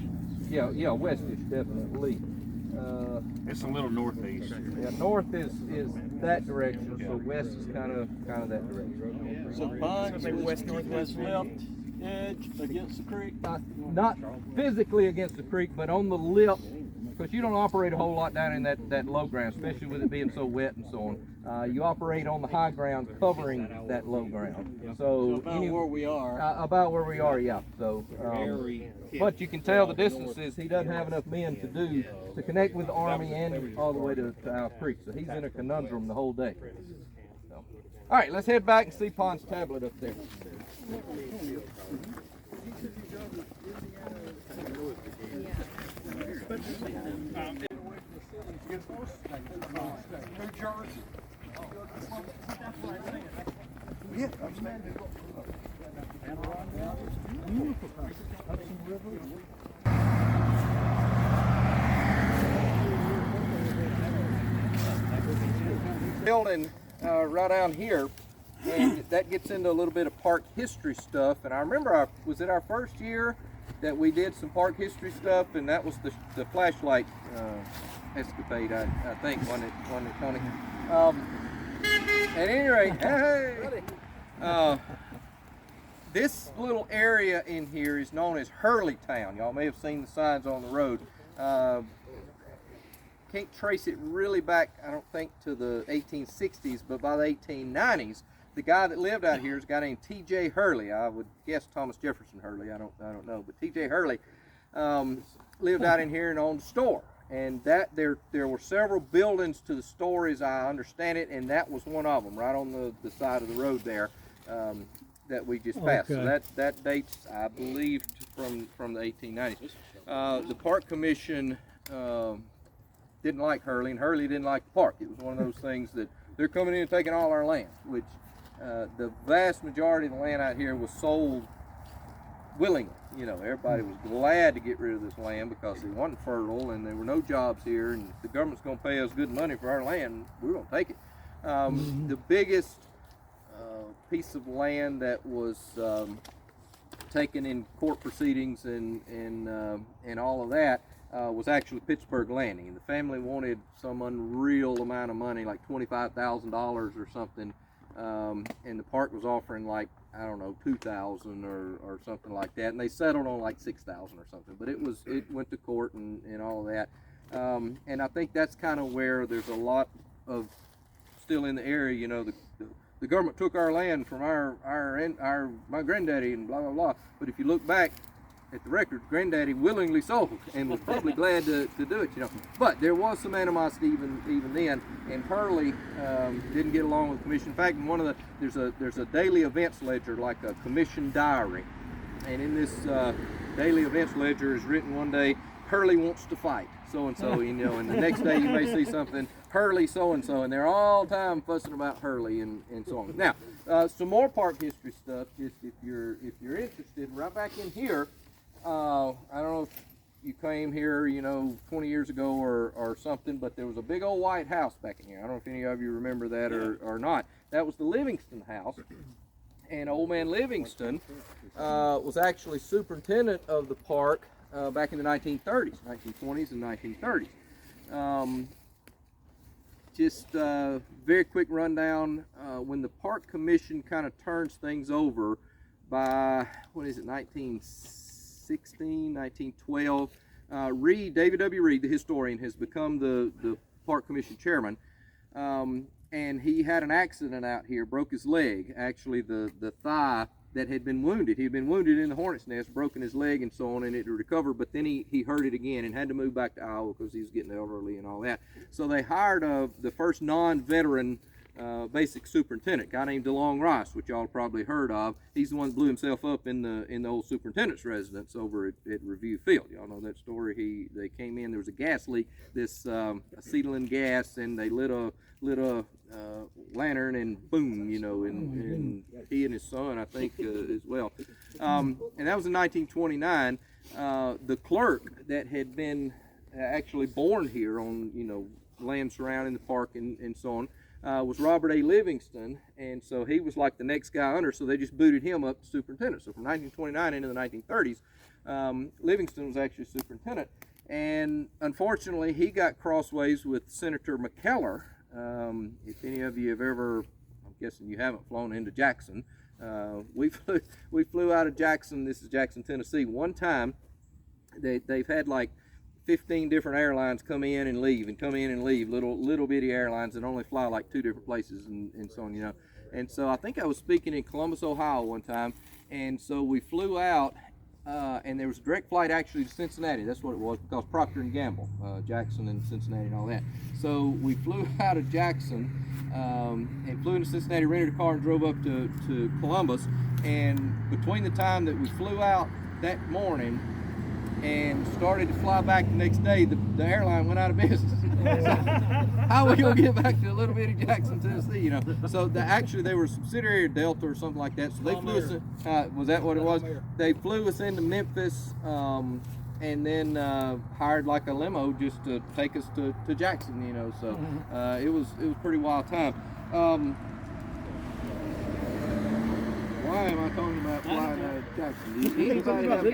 Yeah, westish, definitely. It's a little northeast. Yeah, north is that direction, so west is kind of that direction. So Pond, west northwest left edge against the creek. Not physically against the creek, but on the lip, because you don't operate a whole lot down in that low ground, especially with it being so wet and so on. You operate on the high ground, covering that low ground. So about where we are. About where we are, yeah. So, but you can tell the distances. He doesn't have enough men to connect with the Army and all the way to Owl Creek. So he's in a conundrum the whole day. So, all right, let's head back and see Pond's tablet up there. Building right down here, and that gets into a little bit of park history stuff. And I remember, was it our first year that we did some park history stuff, and that was the flashlight escapade, I think, wasn't it, Tony? At any rate, hey, this little area in here is known as Hurley Town. Y'all may have seen the signs on the road. Can't trace it really back, I don't think, to the 1860s, but by the 1890s, the guy that lived out here is a guy named T.J. Hurley. I would guess Thomas Jefferson Hurley. I don't know, but T.J. Hurley lived out in here and owned a store. And that there were several buildings to the store, as I understand it, and that was one of them, right on the side of the road there that we just passed. Okay. So that dates, I believe, from the 1890s. The Park Commission didn't like Hurley, and Hurley didn't like the park. It was one of those things that they're coming in and taking all our land, which the vast majority of the land out here was sold willingly. You know, everybody was glad to get rid of this land because it wasn't fertile and there were no jobs here, and if the government's going to pay us good money for our land, we're going to take it. The biggest piece of land that was taken in court proceedings and all of that was actually Pittsburgh Landing, and the family wanted some unreal amount of money, like $25,000 or something, and the park was offering like, I don't know, $2,000 or something like that, and they settled on like $6,000 or something. But it went to court and all of that, and I think that's kind of where there's a lot of still in the area. You know, the government took our land from my granddaddy and blah blah blah. But if you look back at the record, Granddaddy willingly sold and was probably glad to do it, you know. But there was some animosity even then, and Hurley didn't get along with the commission. In fact, in one of there's a daily events ledger, like a commission diary, and in this daily events ledger is written one day, Hurley wants to fight so and so, you know, and the next day you may see something, Hurley so and so, and they're all time fussing about Hurley and so on. Now, some more park history stuff, just if you're interested, right back in here. I don't know if you came here, you know, 20 years ago or something, but there was a big old white house back in here. I don't know if any of you remember that or not. That was the Livingston house, and old man Livingston was actually superintendent of the park back in the 1930s, 1920s and 1930s. Just very quick rundown. When the Park Commission kind of turns things over by, what is it, 1912, David W. Reed, the historian, has become the Park Commission chairman, and he had an accident out here, broke his leg, actually the thigh that had been wounded. He had been wounded in the hornet's nest, broken his leg and so on, and it recovered, but then he hurt it again and had to move back to Iowa because he was getting elderly and all that. So they hired the first non-veteran basic superintendent, a guy named DeLong Rice, which y'all probably heard of. He's the one that blew himself up in the old superintendent's residence over at Review Field. Y'all know that story. They came in, there was a gas leak, this acetylene gas, and they lit a lantern, and boom, you know, and he and his son, I think, as well. And that was in 1929. The clerk that had been actually born here on, you know, land surrounding the park and so on, was Robert A. Livingston, and so he was like the next guy under, so they just booted him up to superintendent. So from 1929 into the 1930s, Livingston was actually superintendent, and unfortunately he got crossways with Senator McKellar. If any of you have ever, I'm guessing you haven't flown into Jackson, we flew out of Jackson. This is Jackson, Tennessee. One time they've had like 15 different airlines come in and leave, little bitty airlines that only fly like 2 different places and so on, you know. And so I think I was speaking in Columbus, Ohio one time, and so we flew out, and there was a direct flight actually to Cincinnati. That's what it was, because Procter & Gamble, Jackson and Cincinnati and all that. So we flew out of Jackson and flew into Cincinnati, rented a car and drove up to Columbus, and between the time that we flew out that morning and started to fly back the next day, the airline went out of business. So, how are we gonna get back to little bitty Jackson, Tennessee? You know, so actually they were a subsidiary of Delta or something like that. So they flew us. Was that what it was? They flew us into Memphis, and then hired like a limo just to take us to Jackson. You know, so it was a pretty wild time. Why am I talking about flying out of Jackson? Anybody have...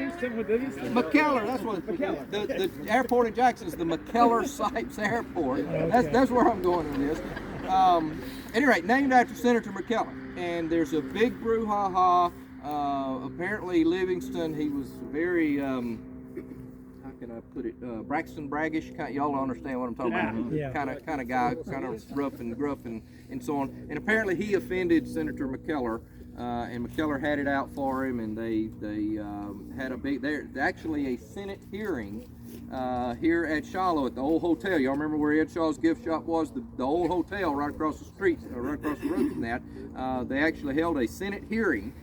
McKellar, that's what the airport in Jackson is, the McKellar-Sipes Airport. That's where I'm going with this. At any rate, named after Senator McKellar. And there's a big brouhaha. Apparently Livingston, he was very, how can I put it, Braxton Braggish, y'all understand what I'm talking about. Yeah. Kind of guy, kind of rough and gruff and so on. And apparently he offended Senator McKellar. And McKellar had it out for him, and they had a big, actually a Senate hearing here at Shiloh at the old hotel. Y'all remember where Ed Shaw's gift shop was? The old hotel right across the street, right across the road from that. They actually held a Senate hearing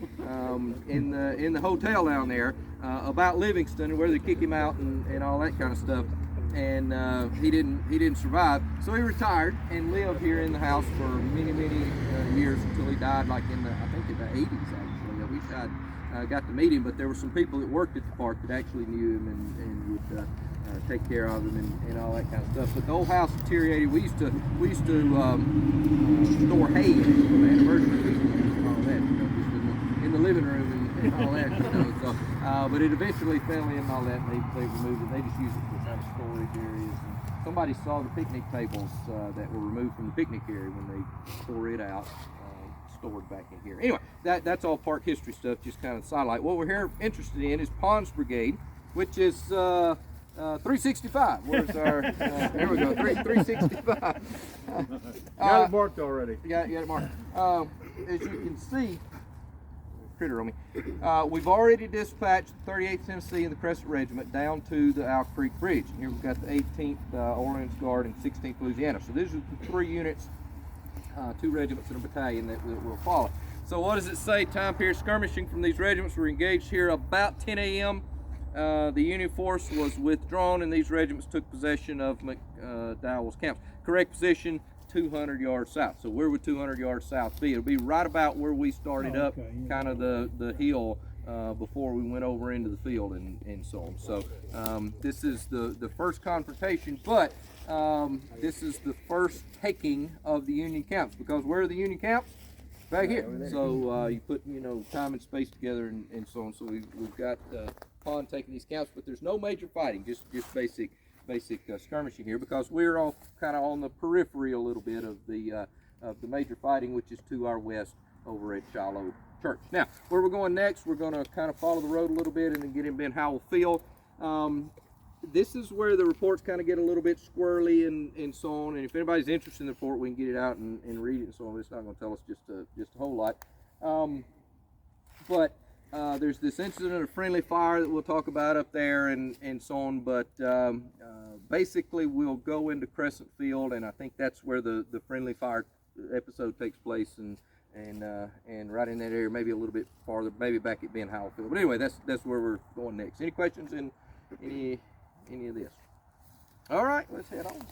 in the hotel down there about Livingston and whether they kick him out and all that kind of stuff. And he didn't survive, so he retired and lived here in the house for many years until he died, like in I think in the 80s actually. I wish I'd got to meet him, but there were some people that worked at the park that actually knew him and would take care of him and all that kind of stuff. But the old house deteriorated. We used to store hay and emergency and all that, you know, just in the living room and all that, you know. So, but it eventually fell in and all that, and they removed it. They just used it for kind of storage areas. And somebody saw the picnic tables that were removed from the picnic area when they tore it out, stored back in here. Anyway, that's all park history stuff, just kind of sidelight. What we're here interested in is Pond's Brigade, which is 365. Where's our, there we go, 365. Got it marked already. Got it marked. As you can see, critter on me. We've already dispatched the 38th Tennessee and the Crescent Regiment down to the Owl Creek Bridge. And here we've got the 18th Orleans Guard and 16th Louisiana. So these are the 3 units, 2 regiments and a battalion that will follow. So what does it say? Time period skirmishing from these regiments were engaged here about 10 a.m. The Union force was withdrawn and these regiments took possession of McDowell's camps. Correct position, 200 yards south. So where would 200 yards south be? It'll be right about where we started up, kind of the hill before we went over into the field and so on. So this is the first confrontation, but this is the first taking of the Union camps, because where are the Union camps? Back here. So you put, you know, time and space together and so on. So we've got Pond taking these camps, but there's no major fighting, just basic skirmishing here, because we're all kind of on the periphery a little bit of the major fighting, which is to our west over at Shiloh Church. Now, where we're going next, we're going to kind of follow the road a little bit and then get in Ben Howell Field. This is where the reports kind of get a little bit squirrely and so on. And if anybody's interested in the report, we can get it out and read it and so on. It's not going to tell us just a whole lot. But there's this incident of friendly fire that we'll talk about up there and so on. But basically, we'll go into Crescent Field, and I think that's where the friendly fire episode takes place, and right in that area, maybe a little bit farther, maybe back at Ben Howell Field. But anyway, that's where we're going next. Any questions in any of this? All right, let's head on.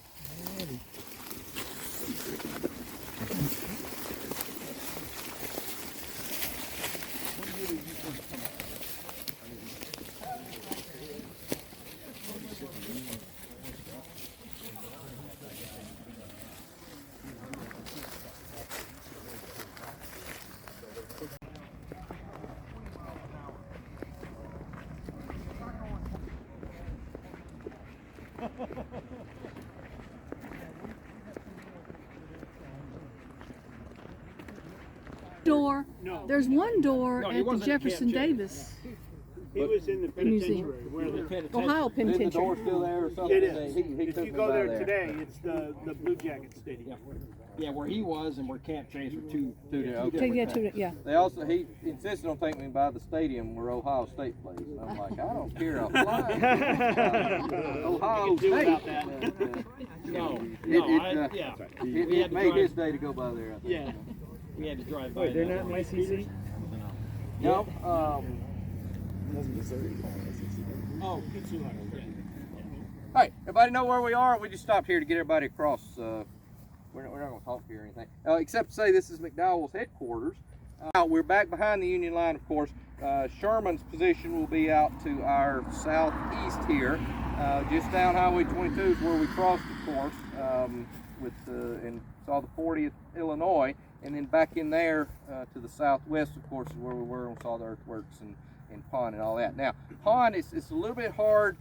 Door. No. There's one door No, he at the wasn't at Jefferson Camp Davis He was in the penitentiary. Where the Ohio Is the Penitentiary. door still there or something? It is. He If took you me go by there today, it's the Blue Jacket Stadium. Yeah, where he was and where Camp Chase were two Okay. Yeah. They also, he insisted on taking me by the stadium where Ohio State plays. And I'm like, I don't care a fly. Ohio do State. without that. It made his day to go by there, I think. Yeah. We had to drive by. They're not in my CC? No, Oh, Pizza Hut. All right, everybody know where we are? We just stopped here to get everybody across. We're not going to talk here or anything, except to say this is McDowell's headquarters. We're back behind the Union line, of course. Sherman's position will be out to our southeast here, just down Highway 22 is where we crossed, of course, and saw the 40th Illinois, and then back in there to the southwest, of course, is where we were and saw the earthworks and Pond and all that. Now, Pond it's a little bit hard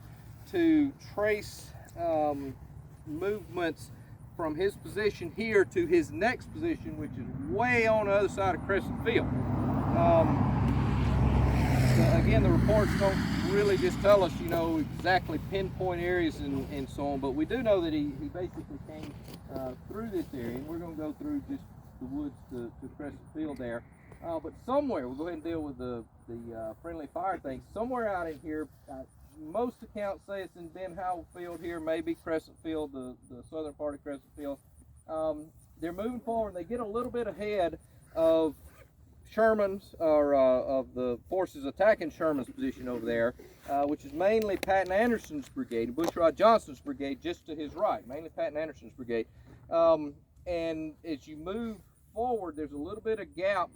to trace movements from his position here to his next position, which is way on the other side of Crescent Field. Again, the reports don't really just tell us, exactly pinpoint areas and so on, but we do know that he basically came through this area, and we're going to go through just the woods to Crescent Field there. But somewhere, we'll go ahead and deal with the friendly fire thing. Somewhere out in here, most accounts say it's in Ben Howell Field here, maybe Crescent Field, the southern part of Crescent Field. They're moving forward. They get a little bit ahead of Sherman's, or of the forces attacking Sherman's position over there, which is mainly Patton Anderson's brigade, Bushrod Johnston's brigade just to his right, mainly Patton Anderson's brigade. And as you move forward, there's a little bit of gap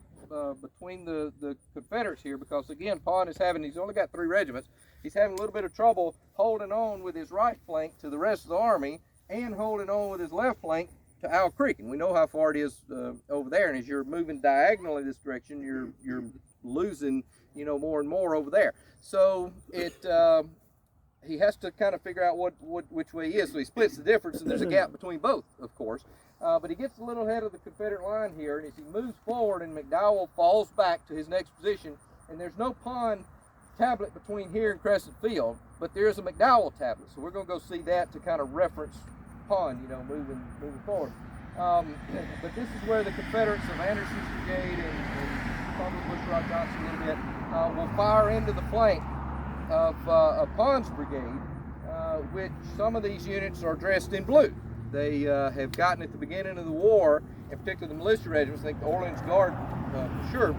between the Confederates here, because again, Pond is he's only got 3 regiments. He's having a little bit of trouble holding on with his right flank to the rest of the army and holding on with his left flank to Owl Creek. And we know how far it is over there, and as you're moving diagonally this direction, you're losing, more and more over there. So he has to kind of figure out which way he is. So he splits the difference, and there's a gap between both, of course. But he gets a little ahead of the Confederate line here, and as he moves forward, and McDowell falls back to his next position, and there's no Pond tablet between here and Crescent Field, but there is a McDowell tablet, so we're going to go see that to kind of reference Pond, moving forward. But this is where the Confederates of Anderson's brigade and probably Bushrod Johnson a little bit will fire into the flank of Pond's brigade, which some of these units are dressed in blue. They have gotten at the beginning of the war, in particular the militia regiments, I think the Orleans Guard for sure,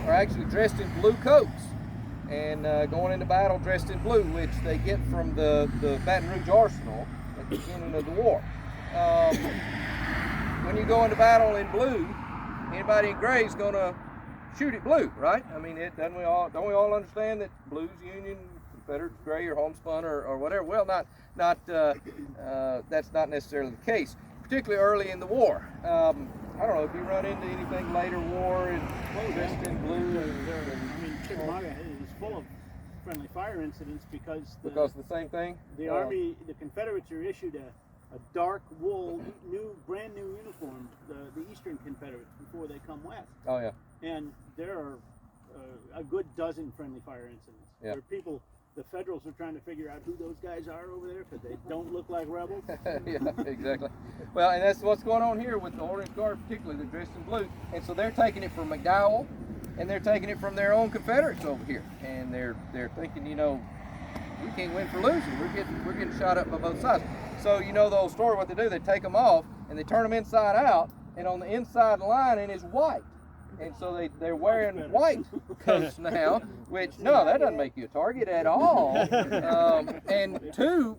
are actually dressed in blue coats and going into battle dressed in blue, which they get from the Baton Rouge Arsenal at the beginning of the war. When you go into battle in blue, anybody in gray is going to shoot at blue, right? I mean, don't we all understand that blue's Union, Confederate, gray, or homespun, or whatever? Well, that's not necessarily the case, particularly early in the war. I don't know if you run into anything later war and dressed in blue. Chickamauga is full of friendly fire incidents because of the same thing. The Army, the Confederates are issued a dark wool, brand new uniform, the Eastern Confederates, before they come west. Oh yeah. And there are a good dozen friendly fire incidents. Yeah. Where people, the Federals are trying to figure out who those guys are over there because they don't look like rebels. Yeah, exactly. Well, and that's what's going on here with the Orleans Guard, particularly. They're dressed in blue, and so they're taking it from McDowell, and they're taking it from their own Confederates over here, and they're thinking, we can't win for losing. We're getting shot up by both sides. So the old story. What they do, they take them off and they turn them inside out, and on the inside lining is white. And so they're wearing white coats now, which, no, that doesn't make you a target at all. And two,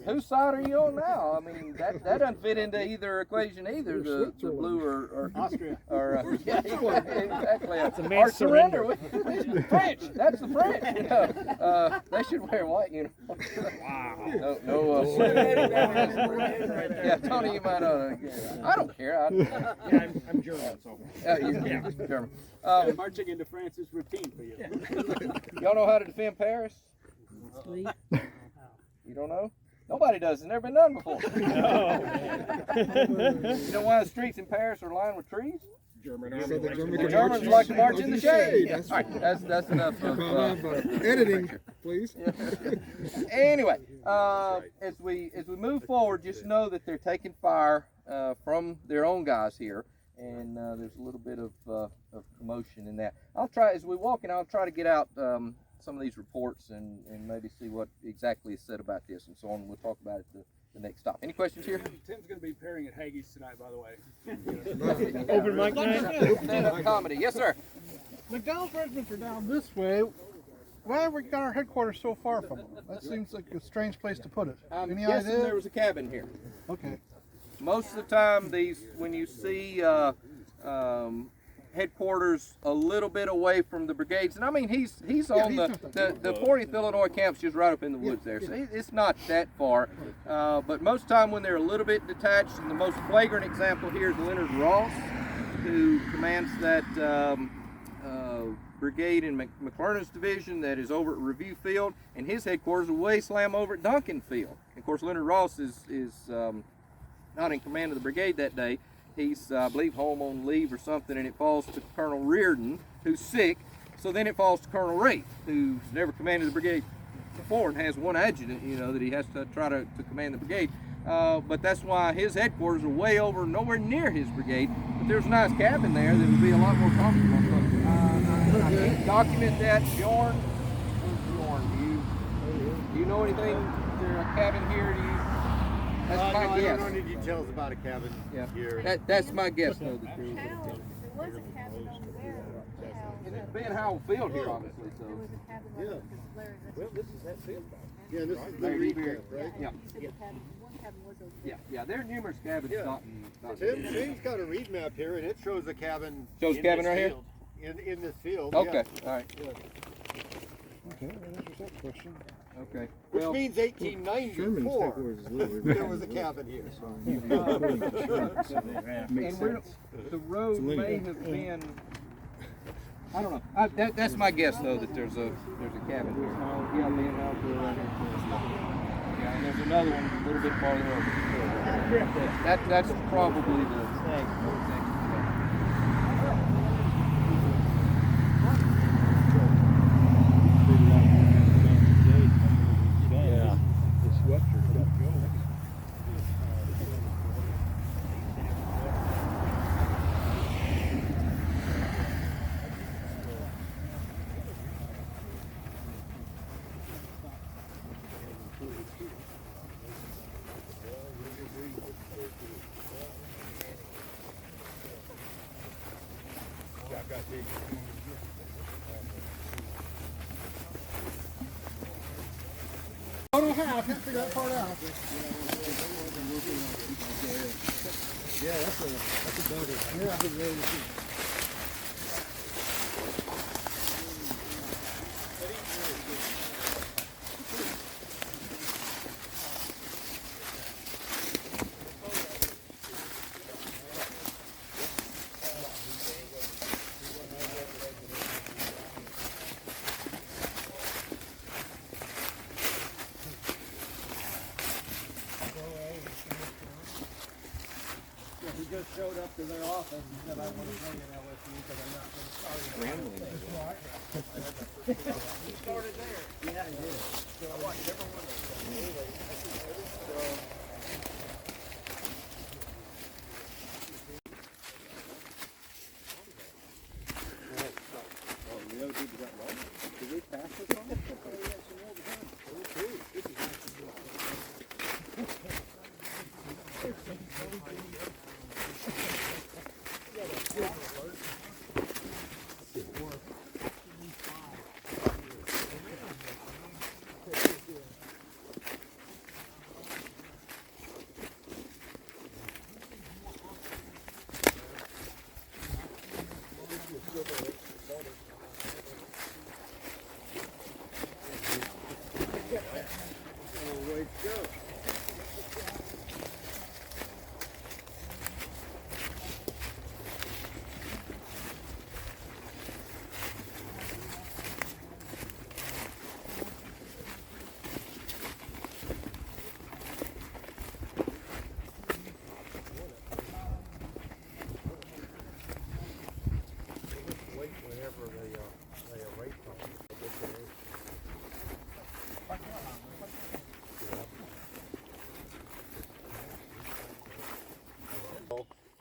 whose side are you on now? I mean, that doesn't fit into either equation either, the blue or Austria. Or yeah, exactly. That's a man's surrender. French, that's the French. They should wear white uniforms. Wow. No. Yeah, Tony, you might know. I don't care. I'm German, so. Yeah, German. Marching into France is routine for you. Y'all know how to defend Paris? You don't know? Nobody does. It's never been done before. No. You know why the streets in Paris are lined with trees? The Germans like to march in the shade. That's All right, that's enough of editing, please. Anyway, as we move forward, just know that they're taking fire from their own guys here, and there's a little bit of commotion in that. I'll try, as we walk in, I'll try to get out some of these reports and maybe see what exactly is said about this and so on. We'll talk about it the next stop. Any questions here? Tim's going to be pairing at Haggis tonight, by the way. Open mic night. Stand-up comedy. Yes, sir. McDowell's regiments are down this way. why have we got our headquarters so far from them? That seems like a strange place to put it. I'm Any guessing idea? there was a cabin here. Okay. Most of the time, when you see headquarters a little bit away from the brigades, and I mean he's on the 40th Illinois camp's just right up in the woods there, so it's not that far. But most of the time when they're a little bit detached, and the most flagrant example here is Leonard Ross, who commands that brigade in McClernand's division that is over at Review Field, and his headquarters are way slam over at Duncan Field. And of course, Leonard Ross is not in command of the brigade that day. He's, I believe, home on leave or something, and it falls to Colonel Reardon, who's sick. So then it falls to Colonel Wraith, who's never commanded the brigade before and has one adjutant, you know, that he has to try to command the brigade. But that's why his headquarters are way over, nowhere near his brigade. But there's a nice cabin there that would be a lot more comfortable. I can't document that. Bjorn, do you know anything? Is there a cabin here? That's my guess. I don't know any details about a cabin here. That's my guess, though. That there There was a cabin over there. and it's being Howell Field here, obviously. So. There was a cabin Yeah. over there. Well, this is that field. Yeah, this is the Larry Reed Beard. camp, right? Yeah. One cabin was over there. Yeah. There are numerous cabins. Yeah. Not Tim's got a Reed map here, and it shows a cabin. Shows in cabin this right here? field. In this field. Okay. Yeah. All right. Okay, that answers that question. Okay. Which Well, means 1894 there was a cabin here. and the road may have been. I don't know. That's my guess, though, that there's a cabin here. Yeah, being Howell Field right here. Yeah, and there's another one a little bit farther over. That's probably the. I don't know how, I can't figure that part out. Yeah, that's a better. Yeah, I think really good. He just showed up to their office and said, I want to play in LSU because I'm not going to start. He started there. Yeah, he did. So I watched every one of them.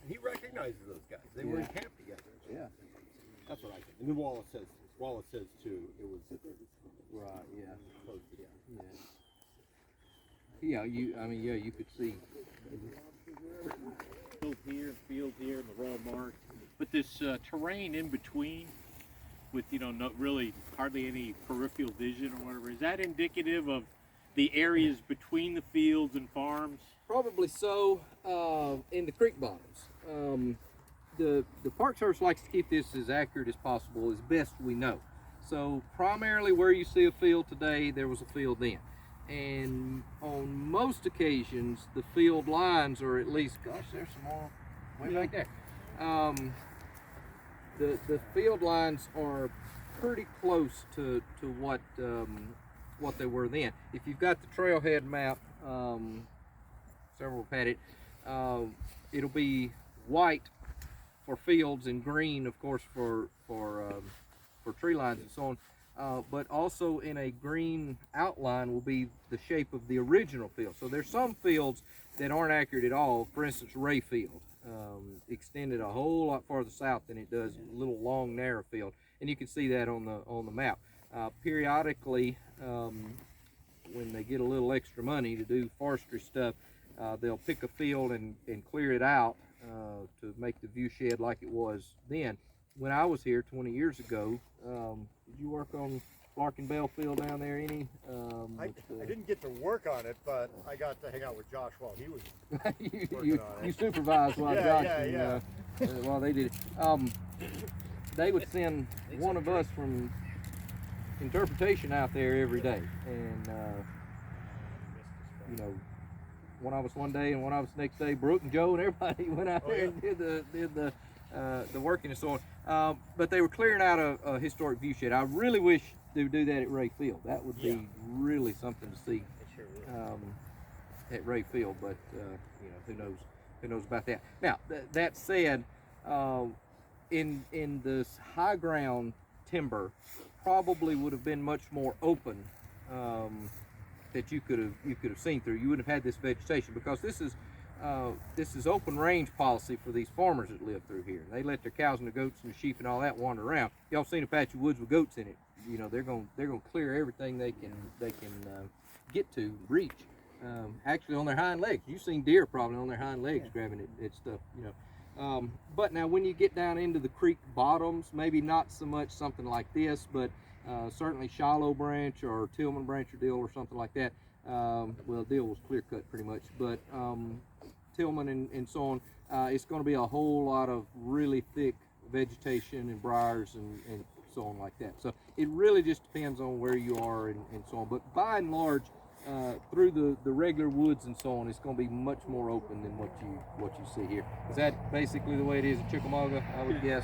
He recognizes those guys. They were in camp together. Yeah, that's what I think. And then Wallace says too. It was right. Yeah, close together. Yeah, you could see. Field here, and the raw mark. But this terrain in between, with, you know, not really hardly any peripheral vision or whatever. Is that indicative of the areas between the fields and farms? Probably so, in the creek bottoms. The Park Service likes to keep this as accurate as possible, as best we know. So primarily where you see a field today, there was a field then. And on most occasions, the field lines are at least, gosh, there's some more way back there. The field lines are pretty close to what they were then. If you've got the trailhead map, several have had it, it'll be white for fields and green, of course, for tree lines and so on. But also in a green outline will be the shape of the original field. So there's some fields that aren't accurate at all. For instance, Ray Field extended a whole lot farther south than it does a little long narrow field, and you can see that on the map. Periodically, when they get a little extra money to do forestry stuff, they'll pick a field and clear it out to make the view shed like it was then. When I was here 20 years ago, did you work on Clark and Bell Field down there any? I didn't get to work on it, but I got to hang out with Josh while he was working on it. You supervised while Josh while they did it. They would send one of us from interpretation out there every day, and you know, one of us one day and one of us the next day. Brooke and Joe and everybody went out there and did the working and so on. But they were clearing out a historic view shed. I really wish they would do that at Ray Field. That would be really something to see at Ray Field. But you know, who knows about that. Now that said, in this high ground timber probably would have been much more open that you could have seen through. You wouldn't have had this vegetation, because this is open range policy for these farmers that live through here. They let their cows and the goats and the sheep and all that wander around. Y'all seen a patch of woods with goats in it? You know, they're gonna clear everything they can get to, reach. Actually on their hind legs. You've seen deer probably on their hind legs grabbing it stuff. You know. But now when you get down into the creek bottoms, maybe not so much something like this, but certainly Shiloh Branch or Tillman Branch or Deal or something like that. Well, Deal was clear cut pretty much, but Tillman and so on, it's going to be a whole lot of really thick vegetation and briars and so on like that. So it really just depends on where you are and so on. But by and large, through the regular woods and so on, it's going to be much more open than what you see here. Is that basically the way it is in Chickamauga, I would guess?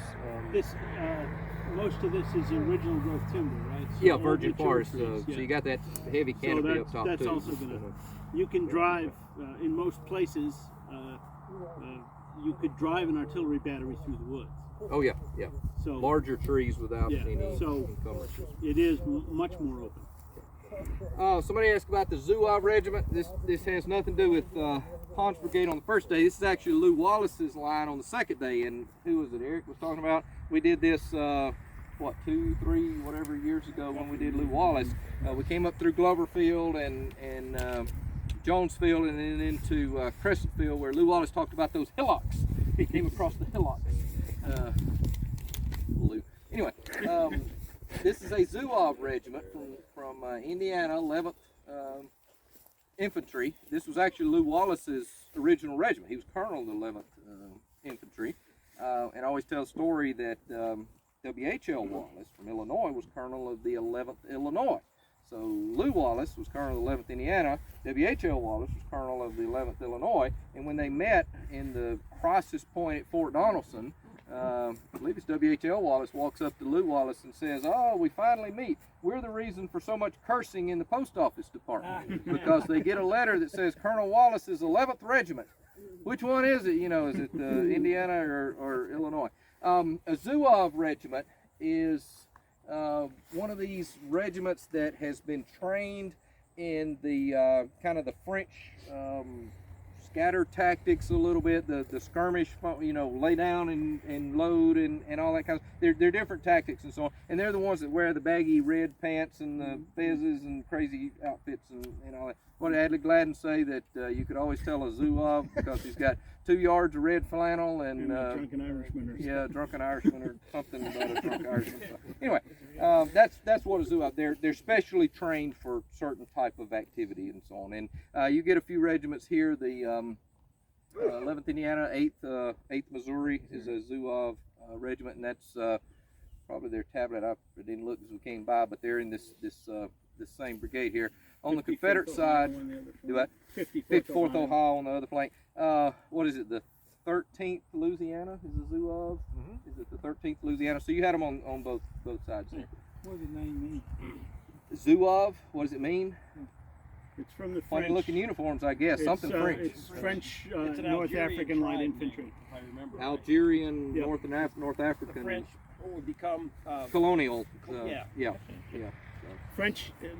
Most of this is original growth timber, right? So yeah, virgin forest. So you got that heavy canopy up top that's too. Also gonna. You can drive in most places. You could drive an artillery battery through the woods. Oh yeah, yeah. So larger trees without any encumbrances. It is much more open. Somebody asked about the Zouave regiment. This has nothing to do with Pond's Brigade on the first day. This is actually Lew Wallace's line on the second day. And who was it? Eric was talking about. We did this, 2, 3, whatever years ago when we did Lew Wallace. We came up through Glover Field and Jones Field and then into Crescent Field, where Lew Wallace talked about those hillocks. He came across the hillocks. Anyway, this is a Zouave regiment from Indiana, 11th Infantry. This was actually Lew Wallace's original regiment. He was colonel of the 11th Infantry. And I always tell a story that W.H.L. Wallace from Illinois was colonel of the 11th Illinois. So Lew Wallace was colonel of the 11th Indiana. W.H.L. Wallace was colonel of the 11th Illinois. And when they met in the crisis point at Fort Donelson, I believe it's W.H.L. Wallace walks up to Lew Wallace and says, "Oh, we finally meet. We're the reason for so much cursing in the post office department, because they get a letter that says Colonel Wallace's 11th Regiment. Which one is it? You know, is it Indiana or Illinois?" A Zouave regiment is one of these regiments that has been trained in the kind of the French scatter tactics a little bit, the skirmish, you know, lay down and load and all that kind of. They're different tactics and so on, and they're the ones that wear the baggy red pants and the fezzes and crazy outfits and all that. what did Adley Gladden say, that you could always tell a Zouave because he's got 2 yards of red flannel and drunken Irishman or something. yeah, drunken Irishman or something about a drunk Irishman. So, anyway, that's what a Zouave. They're specially trained for certain type of activity and so on. And you get a few regiments here. The 11th Indiana, 8th Missouri is a Zouave regiment, and that's probably their tablet. I didn't look as we came by, but they're in this same brigade here. On the Confederate side, do what? 54th Ohio on the other flank. What is it? The 13th Louisiana is a Zouave. Is it the 13th Louisiana? So you had them on both sides there. What does the name mean? Zouave. What does it mean? It's from the Funny French. looking uniforms, I guess. Something French. It's French, It's an North Algerian African light tribe infantry. name, if I remember. Algerian, Yep. North The African. French would become Colonial. yeah.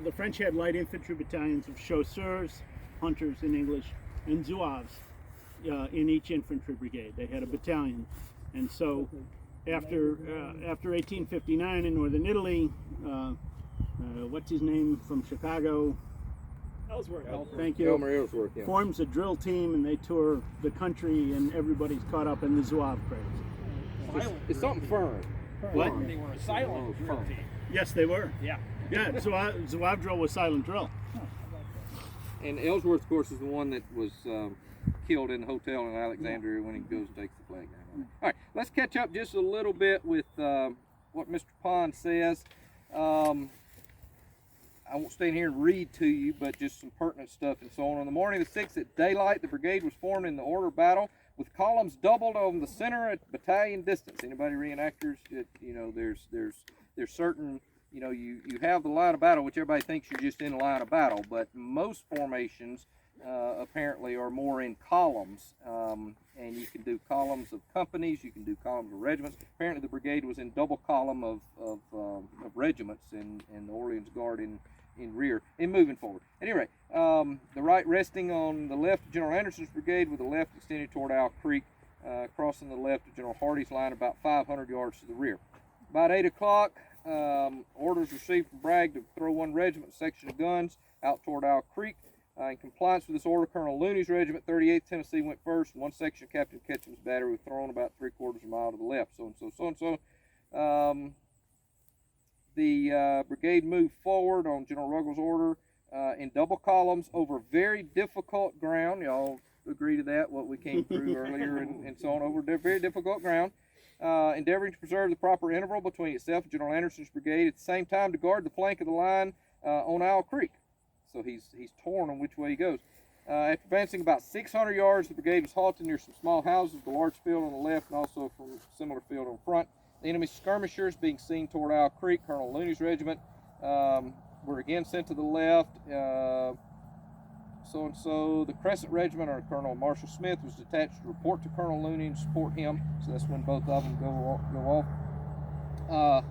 The French had light infantry battalions of chasseurs, hunters in English, and Zouaves in each infantry brigade. They had a battalion, and so after 1859 in northern Italy, what's his name from Chicago? Ellsworth. Thank you. Elmer Ellsworth, yeah. Forms a drill team, and they tour the country, and everybody's caught up in the Zouave craze. It's something firm. What? They were a silent drill team. Yes, they were. Yeah. Yeah, Zouave drill was silent drill. And Ellsworth, of course, is the one that was killed in the hotel in Alexandria when he goes and takes the flag down. All right, let's catch up just a little bit with what Mr. Pond says. I won't stay in here and read to you, but just some pertinent stuff and so on. On the morning of the 6th at daylight, the brigade was formed in the order of battle with columns doubled on the center at battalion distance. Anybody reenactors? You know, there's certain, you know, you have the line of battle, which everybody thinks you're just in a line of battle, but most formations apparently are more in columns, and you can do columns of companies, you can do columns of regiments. Apparently the brigade was in double column of regiments, and the Orleans Guard in rear, and moving forward. At any rate, the right resting on the left of General Anderson's brigade, with the left extended toward Owl Creek, crossing the left of General Hardy's line about 500 yards to the rear. About 8 o'clock, orders received from Bragg to throw one regiment section of guns out toward Owl Creek. In compliance with this order, Colonel Looney's regiment, 38th Tennessee, went first, and one section of Captain Ketchum's battery was thrown about 3/4 of a mile to the left, so. The brigade moved forward on General Ruggles' order in double columns over very difficult ground. Y'all agree to that, what we came through earlier and so on, over very difficult ground, endeavoring to preserve the proper interval between itself and General Anderson's brigade, at the same time to guard the flank of the line on Owl Creek. So he's torn on which way he goes. After advancing about 600 yards, the brigade was halted near some small houses, the large field on the left, and also from a similar field on front. The enemy skirmishers being seen toward Owl Creek. Colonel Looney's regiment were again sent to the left. So the Crescent Regiment under Colonel Marshall Smith was detached to report to Colonel Looney and support him. So that's when both of them go off.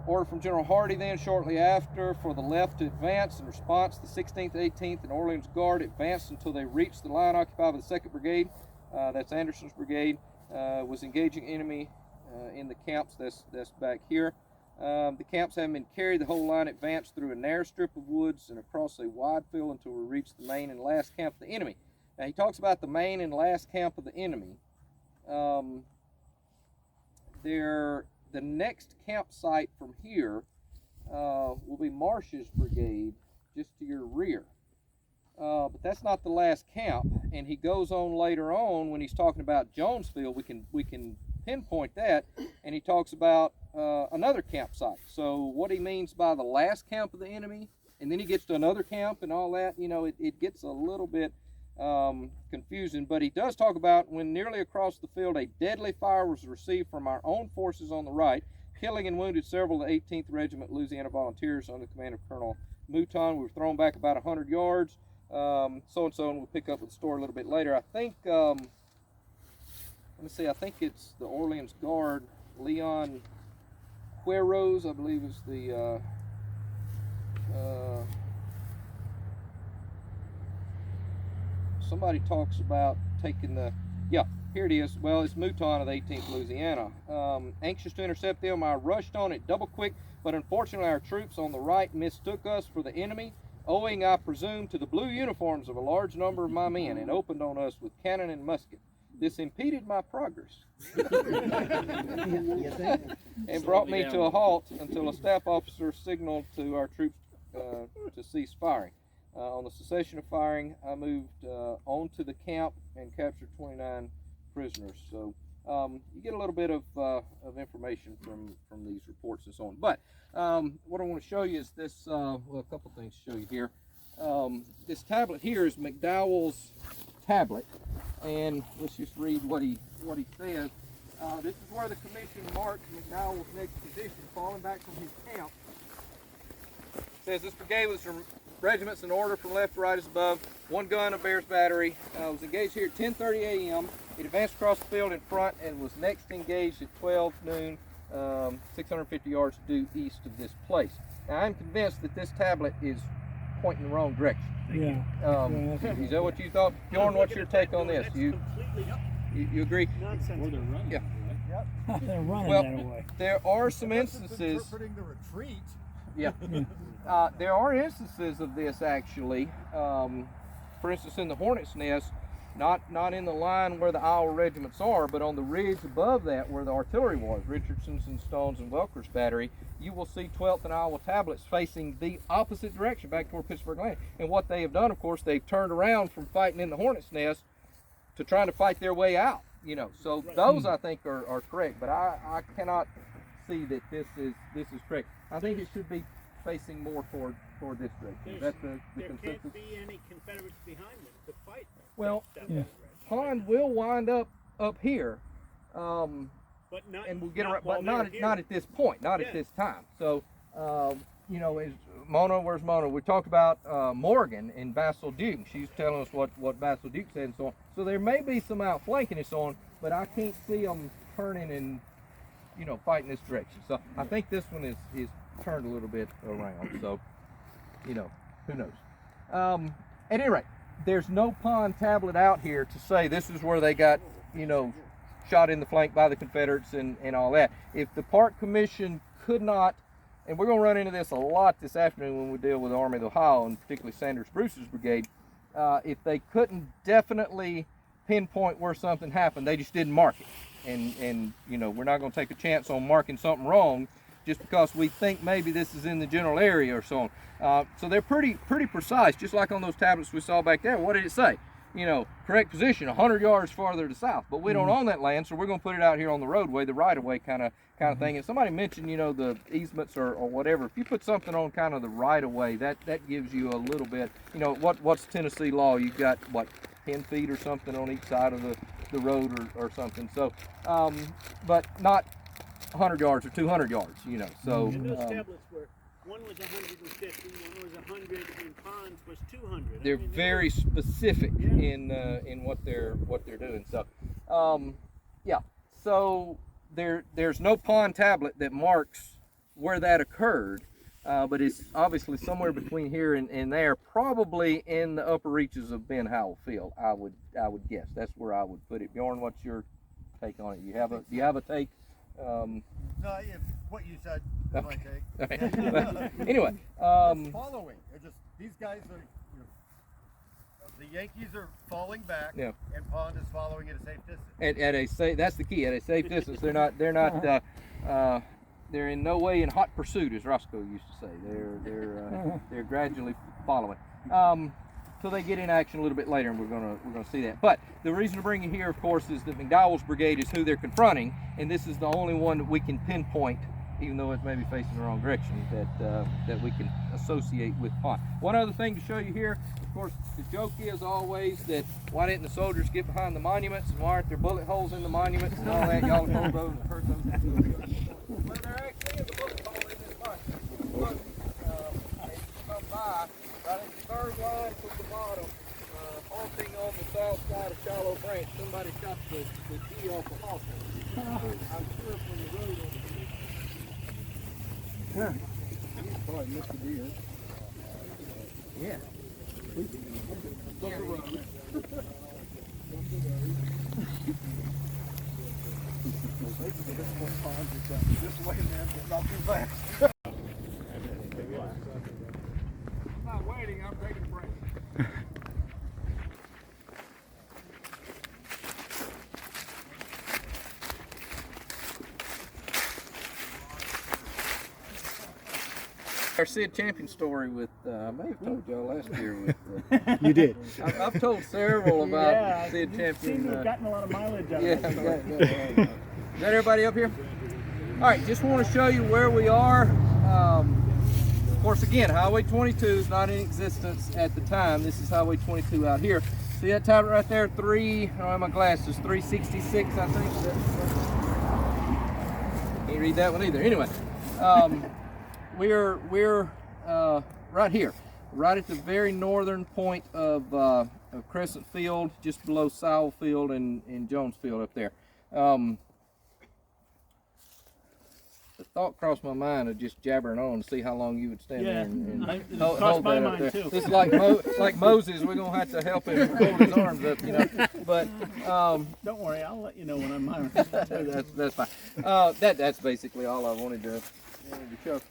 Order from General Hardy then shortly after for the left to advance. In response, the 16th, 18th, and Orleans Guard advanced until they reached the line occupied by the 2nd Brigade. That's Anderson's brigade. Was engaging enemy in the camps. That's back here. The camps having been carried, the whole line advanced through a narrow strip of woods and across a wide field until we reached the main and last camp of the enemy. Now he talks about the main and last camp of the enemy. The next campsite from here will be Marsh's brigade, just to your rear. But that's not the last camp, and he goes on later on when he's talking about Jonesfield. We can pinpoint that, and he talks about another campsite. So what he means by the last camp of the enemy, and then he gets to another camp and all that, you know, it gets a little bit confusing. But he does talk about when nearly across the field a deadly fire was received from our own forces on the right, killing and wounded several of the 18th Regiment Louisiana Volunteers under the command of Colonel Mouton. We were thrown back about 100 yards. And we'll pick up with the story a little bit later. I think, let me see, I think it's the Orleans Guard, Leon Quiros, I believe is the, somebody talks about taking the, yeah, here it is. Well, it's Mouton of the 18th Louisiana. Anxious to intercept them, I rushed on it double quick, but unfortunately our troops on the right mistook us for the enemy. owing, I presume, to the blue uniforms of a large number of my men, and opened on us with cannon and musket. This impeded my progress and brought me to a halt until a staff officer signaled to our troops to cease firing. On the cessation of firing, I moved on to the camp and captured 29 prisoners. So you get a little bit of information from these reports and so on. But what I want to show you is this, well, a couple things to show you here. This tablet here is McDowell's tablet, and let's just read what he says. This is where the commission marked McDowell's next position, falling back from his camp. It says this brigade was from regiments in order from left to right as above. One gun, a Bear's battery. Was engaged here at 10:30 a.m. It advanced across the field in front and was next engaged at 12 noon, 650 yards due east of this place. Now I'm convinced that this tablet is pointing the wrong direction. Yeah. Is that what you thought? Bjorn, what's your take on this? You agree? Where they're running. Yeah. They're running Well, that way. there are some instances. Interpreting the retreat. Yeah. There are instances of this actually. For instance, in the Hornet's Nest, not in the line where the Iowa regiments are, but on the ridge above that where the artillery was, Richardson's and Stone's and Welker's battery, you will see 12th and Iowa tablets facing the opposite direction back toward Pittsburgh Landing. And what they have done, of course, they've turned around from fighting in the Hornet's Nest to trying to fight their way out. You know, so those I think are correct, but I cannot see that this is correct. I think it should be facing more toward this direction. That's the consensus. There can't be any Confederates behind them to fight. Well, Pond will wind up here, but not, and we'll get not around, while but they're not here. at this point, not at this time. So, you know, is Mona? Where's Mona? We talked about Morgan and Vassal Duke. She's telling us what Vassal Duke said and so on. So there may be some outflanking and so on, but I can't see them turning and, you know, fighting this direction. So I think this one is turned a little bit around. So, you know, who knows? At any rate, there's no Pond tablet out here to say this is where they got, you know, shot in the flank by the Confederates and all that. If the Park Commission could not, and we're going to run into this a lot this afternoon when we deal with the Army of the Ohio, and particularly Sanders Bruce's brigade, if they couldn't definitely pinpoint where something happened, they just didn't mark it. And you know, we're not going to take a chance on marking something wrong just because we think maybe this is in the general area or so on. So they're pretty precise, just like on those tablets we saw back there. What did it say? You know, correct position 100 yards farther to south, but we don't own that land, so we're going to put it out here on the roadway, the right-of-way kind of thing. And somebody mentioned, you know, the easements or whatever. If you put something on kind of the right-of-way, that gives you a little bit, you know, what's Tennessee law? You've got, what, 10 feet or something on each side of the road or something. So, but not 100 yards or 200 yards, you know. So And those tablets were, one was 150, one was 100, and Pond's was 200. they're very specific in what they're doing. So, yeah. So there's no Pond tablet that marks where that occurred, but it's obviously somewhere between here and there, probably in the upper reaches of Ben Howell Field. I would guess that's where I would put it. Bjorn, what's your take on it? Do you have a take? No, what you said is my take. Anyway, Just following. These guys are, you know, the Yankees are falling back, and Pond is following at a safe distance. At a safe, that's the key. At a safe distance, they're in no way in hot pursuit, as Roscoe used to say. They're gradually following. So they get in action a little bit later, and we're gonna see that. But the reason to bring you here, of course, is that McDowell's brigade is who they're confronting, and this is the only one that we can pinpoint, even though it may be facing the wrong direction, that we can associate with Pond. One other thing to show you here, of course, the joke is always that why didn't the soldiers get behind the monuments, and why aren't there bullet holes in the monuments and all that? Y'all have heard those, Well, there actually is a bullet hole in this monument. Look, as you come by, right in the third line from the bottom, halting on the south side of Shiloh Branch, somebody shot the key off the halter. I'm sure from the road on the Probably missed a deer. Yeah. This way, man, but not too fast. I'm not waiting. Our Sid Champion story with, I may have told y'all last year with. You did. I've told several about Sid Champion. Seem to have gotten a lot of mileage out of Yeah, that. is that everybody up here? All right, just want to show you where we are. Of course, again, Highway 22 is not in existence at the time. This is Highway 22 out here. See that tablet right there? I don't have my glasses. 366, I think. Can't read that one either. Anyway, we're right here, right at the very northern point of Crescent Field, just below Sowell Field and Jones Field up there. The thought crossed my mind of just jabbering on to see how long you would stand there and hold that up there. This is like Moses. We're gonna have to help him hold his arms up, you know. But don't worry, I'll let you know when I'm mine. that's fine. That's basically all I wanted to show.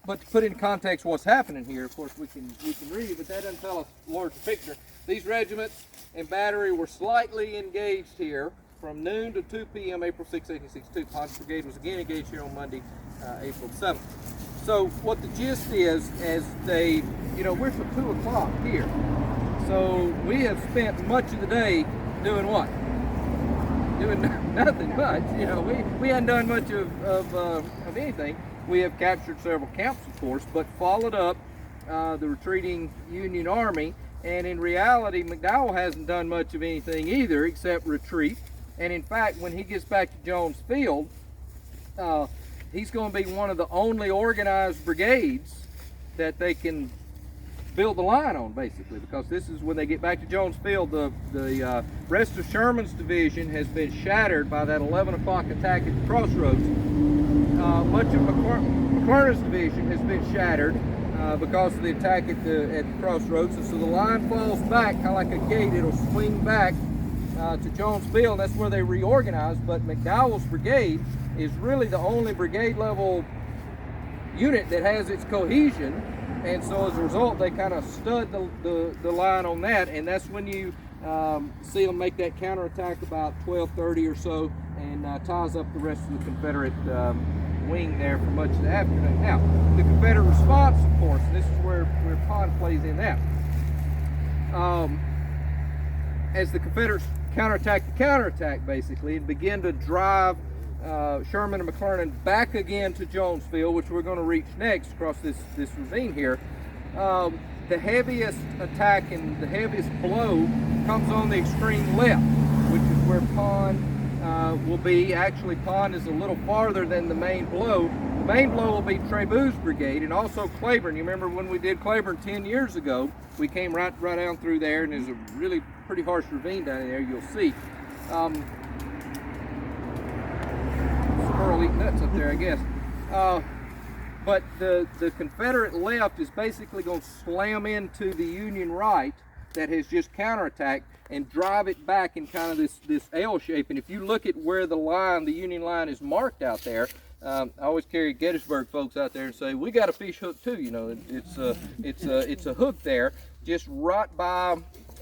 But to put in context what's happening here, of course we can read it, but that doesn't tell us a larger picture. These regiments and battery were slightly engaged here from noon to 2 p.m. April 6, 1862. Pond's Brigade was again engaged here on Monday, April 7th. So what the gist is, as they, we're till 2 o'clock here. So we have spent much of the day doing what? Doing nothing much. We hadn't done much of anything. We have captured several camps, of course, but followed up the retreating Union Army. And in reality, Mcdowell hasn't done much of anything either except retreat. And in fact, when he gets back to Jones Field, he's going to be one of the only organized brigades that they can build the line on, basically, because this is when they get back to Jones Field. The rest of Sherman's division has been shattered by that 11 o'clock attack at the crossroads. Much of McClernand's division has been shattered because of the attack at the crossroads, and so the line falls back, kind of like a gate. It'll swing back to Jones Field. That's where they reorganize. But McDowell's brigade is really the only brigade level unit that has its cohesion, and so as a result they kind of stud the line on that, and that's when you see them make that counterattack about 12:30 or so, and ties up the rest of the Confederate wing there for much of the afternoon. Now, the Confederate response, of course, and this is where Pond plays in that. As the Confederates counterattack the counterattack, basically, and begin to drive Sherman and McClernand back again to Jones Field, which we're going to reach next across this ravine here. The heaviest attack and the heaviest blow comes on the extreme left, which is where Pond will be. Actually, Pond is a little farther than the main blow. The main blow will be Trabou's brigade, and also Claiborne. You remember when we did Claiborne 10 years ago, we came right down through there, and there's a really pretty harsh ravine down there, you'll see. Squirrel eating nuts up there, I guess. But the Confederate left is basically going to slam into the Union right that has just counterattacked and drive it back in kind of this L shape. And if you look at where the Union line is marked out there, I always carry Gettysburg folks out there and say, we got a fish hook too. It's a hook there, just right by,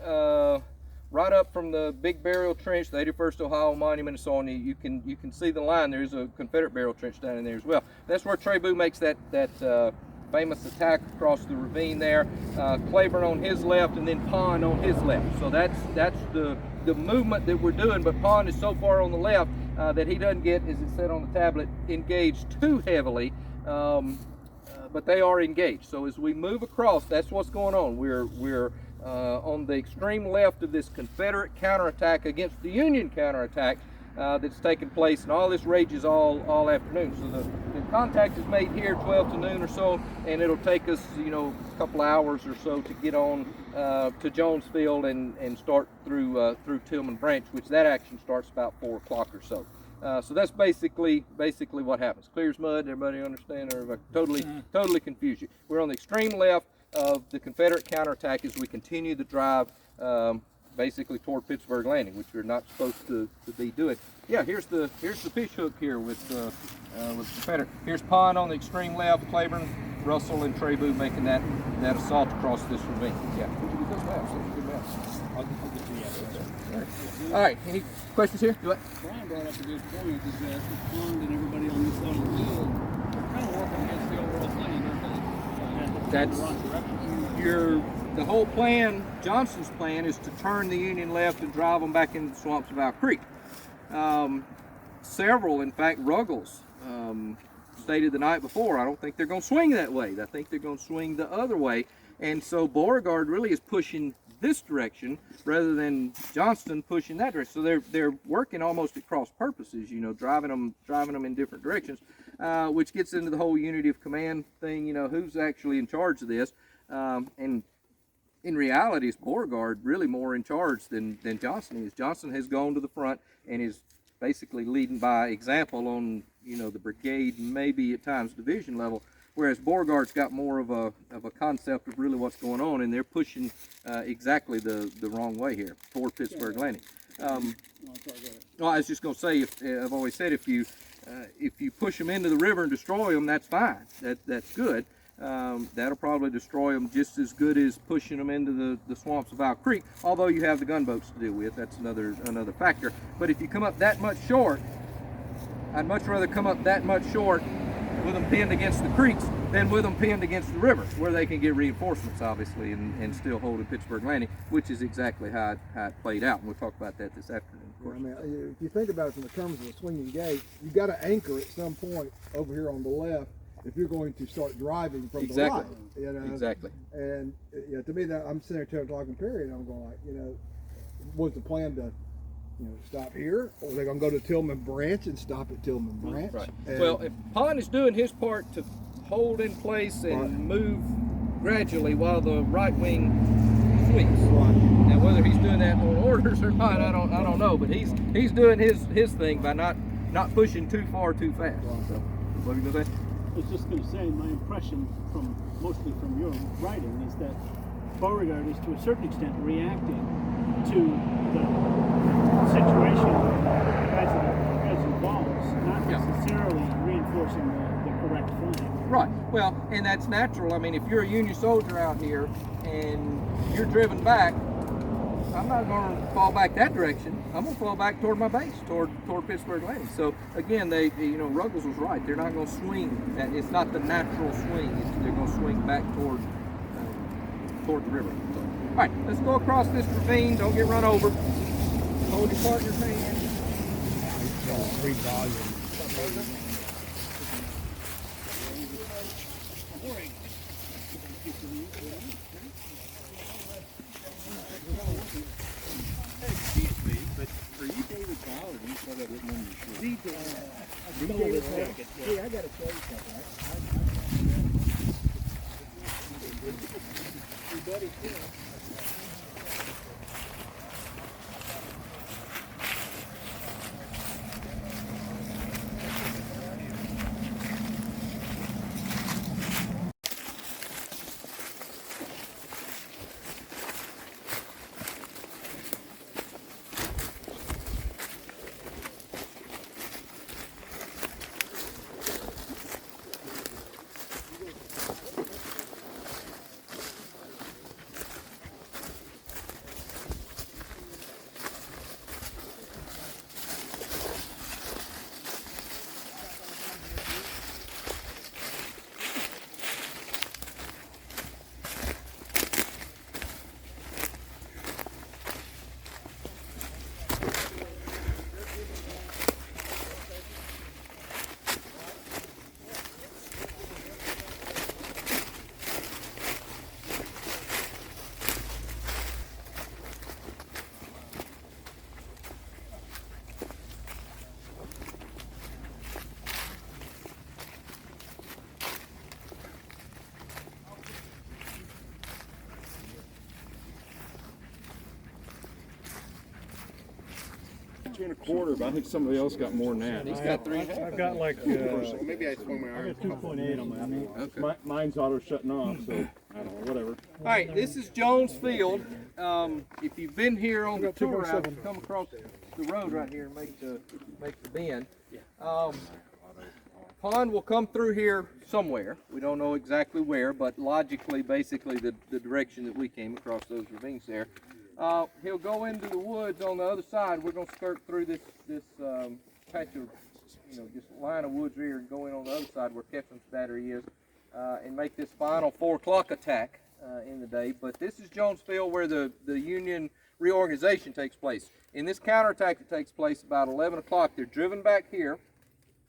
right up from the big burial trench, the 81st Ohio Monument, and so on. You can see the line. There's a Confederate burial trench down in there as well. That's where Trabou makes that famous attack across the ravine there. Claiborne on his left, and then Pond on his left. So that's the movement that we're doing. But Pond is so far on the left that he doesn't get, as it said on the tablet, engaged too heavily. But they are engaged. So as we move across, that's what's going on. We're on the extreme left of this Confederate counterattack against the Union counterattack that's taking place, and all this rages all afternoon. So the contact is made here 12 to noon or so, and it'll take us a couple hours or so to get on to Jones Field and start through Tillman Branch, which that action starts about 4 o'clock or so. So that's basically what happens. Clear as mud. Everybody understand? Or totally confuse you? We're on the extreme left of the Confederate counterattack as we continue the drive basically toward Pittsburgh Landing, which we're not supposed to be doing. Yeah, here's the fish hook here with Confederate. Here's Pond on the extreme left, Claiborne, Russell, and Trabou making that assault across this ravine. Yeah. I'll get to you. All right. Any questions here? Brian brought up a good point, is that Pond and everybody on this side of the field kind of working against the overall plan, aren't they? That's The wrong direction. the whole plan. Johnston's plan is to turn the Union left and drive them back into the swamps of Owl Creek. Several, in fact, Ruggles stated the night before, I don't think they're going to swing that way. I think they're going to swing the other way. And so Beauregard really is pushing this direction rather than Johnston pushing that direction. So they're working almost at cross purposes, you know, driving them in different directions, which gets into the whole unity of command thing. You know, who's actually in charge of this? And in reality, it's Beauregard really more in charge than Johnston is. Johnston has gone to the front and is basically leading by example on, you know, the brigade, maybe at times division level, whereas Beauregard's got more of a concept of really what's going on, and they're pushing exactly the wrong way here toward Pittsburgh Landing. Well, I was just going to say, I've always said if you push them into the river and destroy them, that's fine. That's good. That'll probably destroy them just as good as pushing them into the swamps of Owl Creek, although you have the gunboats to deal with. That's another factor. But if you come up that much short, I'd much rather come up that much short with them pinned against the creeks than with them pinned against the river, where they can get reinforcements, obviously, and still hold at Pittsburgh Landing, which is exactly how it played out. And we'll talk about that this afternoon, of course. I mean, if you think about it from the terms of a swinging gate, you've got to anchor at some point over here on the left if you're going to start driving from the right. You know? Exactly. And you know, to me, that I'm sitting there talking Perry, and I'm going like, you know, was the plan to, you know, stop here, or are they going to go to Tillman Branch and stop at Tillman Branch? Right. And Well, if Pond is doing his part to hold in place and move gradually while the right wing swings. Right. Now, whether he's doing that on orders or not, I don't know. But he's doing his thing by not pushing too far too fast. Right. So, what are you gonna say? I was just going to say, my impression mostly from your writing is that Beauregard is to a certain extent reacting to the situation as it evolves, not necessarily reinforcing the correct flank. Right. Well, and that's natural. I mean, if you're a Union soldier out here and you're driven back, I'm not going to fall back that direction. I'm going to fall back toward my base, toward Pittsburgh Landing. So again, Ruggles was right. They're not going to swing. It's not the natural swing. They're going to swing back toward the river. So, all right, let's go across this ravine. Don't get run over. Hold your partner's hand. read volume. Excuse me, but are you David Ball or do you thought I didn't know you should? Hey, I gotta tell you something. Your buddy Tim. And a quarter, but I think somebody else got more than that. He's got 3. I've got like maybe I swung my arm. I got 2.8 on mine. Okay. Mine's auto shutting off, so I don't know, whatever. All right, this is Jones Field. If you've been here on the tour, I've come across the road right here and make the bend. Pond will come through here somewhere. We don't know exactly where, but logically, basically the direction that we came across those ravines there. He'll go into the woods on the other side. We're going to skirt through this patch of just line of woods here and go in on the other side where Kepham's battery is, and make this final 4 o'clock attack in the day. But this is Jones Field where the Union reorganization takes place. In this counterattack that takes place about 11 o'clock, they're driven back here,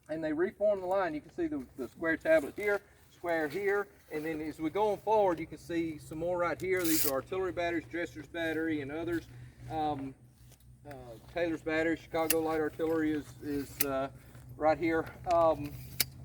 and they reform the line. You can see the square tablet here, square here, and then as we go on forward, you can see some more right here. These are artillery batteries, Dresser's battery, and others. Taylor's battery, Chicago Light Artillery is right here. So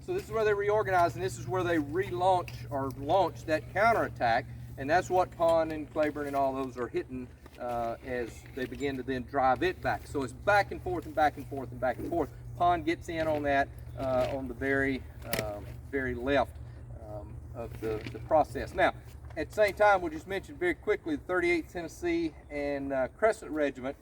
this is where they reorganize, and this is where they relaunch or launch that counterattack, and that's what Pond and Claiborne and all those are hitting as they begin to then drive it back. So it's back and forth and back and forth and back and forth. Pond gets in on that on the very left of the process. Now, at the same time, we'll just mention very quickly the 38th Tennessee and Crescent Regiment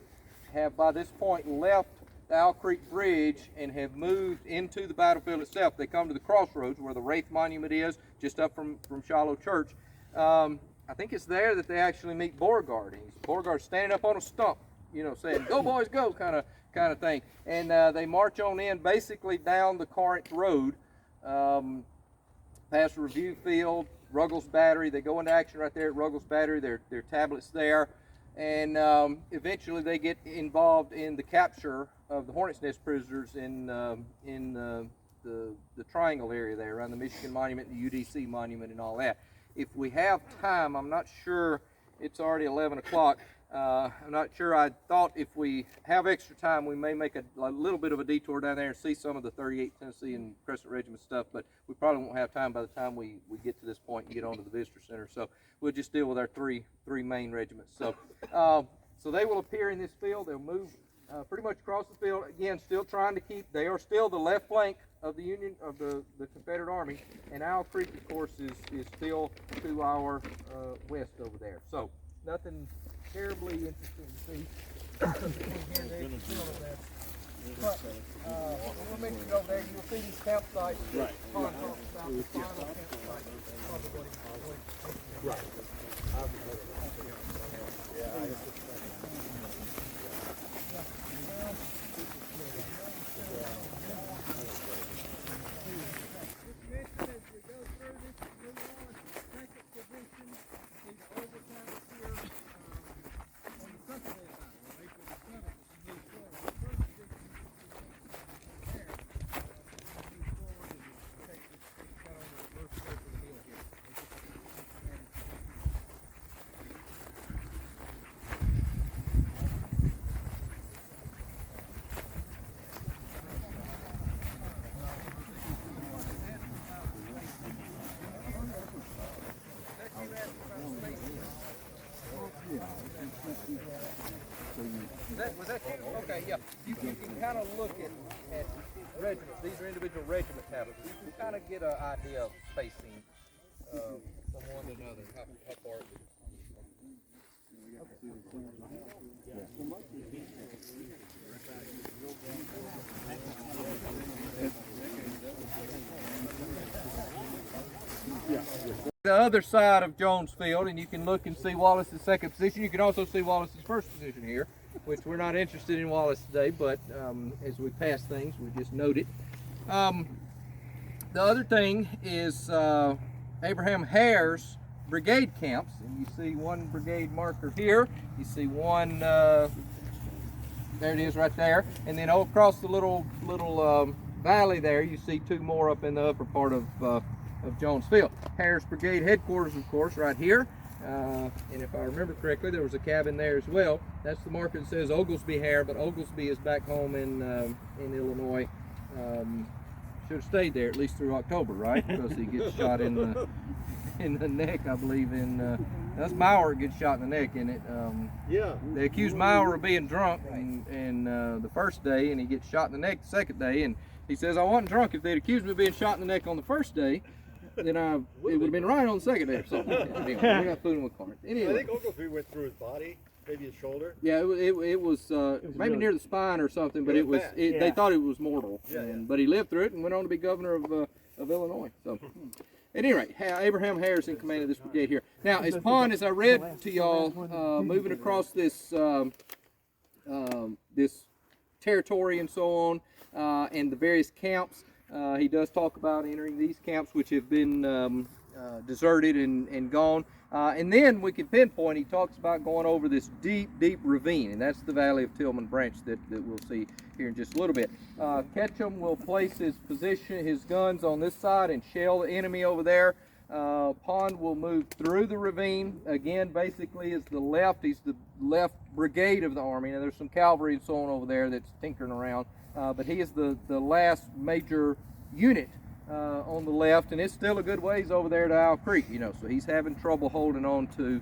have by this point left the Owl Creek Bridge and have moved into the battlefield itself. They come to the crossroads where the Wraith Monument is, just up from Shiloh Church. I think it's there that they actually meet Beauregard. Beauregard's standing up on a stump, saying, "Go boys, go," kind of thing. And they march on in basically down the Corinth Road, past Review Field, Ruggles Battery. They go into action right there at Ruggles Battery. Their tablets there. And eventually they get involved in the capture of the Hornets Nest prisoners in the triangle area there around the Michigan Monument, the UDC Monument, and all that. If we have time, I'm not sure, it's already 11 o'clock. I'm not sure. I thought if we have extra time, we may make a little bit of a detour down there and see some of the 38th Tennessee and Crescent Regiment stuff, but we probably won't have time by the time we get to this point and get onto the Visitor Center. So we'll just deal with our three main regiments. So so they will appear in this field. They'll move pretty much across the field. Again, still trying to keep, they are still the left flank of the Union, of the Confederate Army, and Owl Creek, of course, is still to our west over there. So nothing terribly interesting to see. But we'll mention over there, you'll see these campsites. Right. Right. Was that okay, yeah. You can kind of look at regiments. These are individual regiment tablets. You can kind of get an idea of spacing from one to another, how far it is. The other side of Jones Field, and you can look and see Wallace's second position. You can also see Wallace's first position here, which we're not interested in Wallace today, but as we pass things, we just note it. The other thing is Abraham Hare's brigade camps, and you see one brigade marker here. You see one, there it is right there, and then across the little valley there, you see two more up in the upper part of Jones Field. Hare's brigade headquarters, of course, right here. And if I remember correctly, there was a cabin there as well. That's the marker that says Oglesby Hare, but Oglesby is back home in Illinois. Should have stayed there at least through October, right? Because he gets shot in the neck, I believe. That's Maurer gets shot in the neck, isn't it? Yeah. They accuse Maurer of being drunk and the first day, and he gets shot in the neck the second day. And he says, "I wasn't drunk. If they'd accused me of being shot in the neck on the first day, then it would have been right on the second day or something." Anyway, we're not fooling with Corinth. Anyway. I think Oglesby went through his body, maybe his shoulder. Yeah, it was maybe near the spine or something, but they thought it was mortal. But he lived through it and went on to be governor of Illinois. So, at any rate, Abraham Hare's in command of this brigade here. Now, as Pond, as I read to y'all, moving across this this territory and so on, and the various camps. He does talk about entering these camps, which have been deserted and gone. And then we can pinpoint, he talks about going over this deep, deep ravine, and that's the valley of Tillman Branch that we'll see here in just a little bit. Ketchum will place his guns on this side and shell the enemy over there. Pond will move through the ravine. Again, basically is the left. He's the left brigade of the army. Now there's some cavalry and so on over there that's tinkering around, but he is the last major unit on the left, and it's still a good ways over there to Owl Creek, you know, so he's having trouble holding on to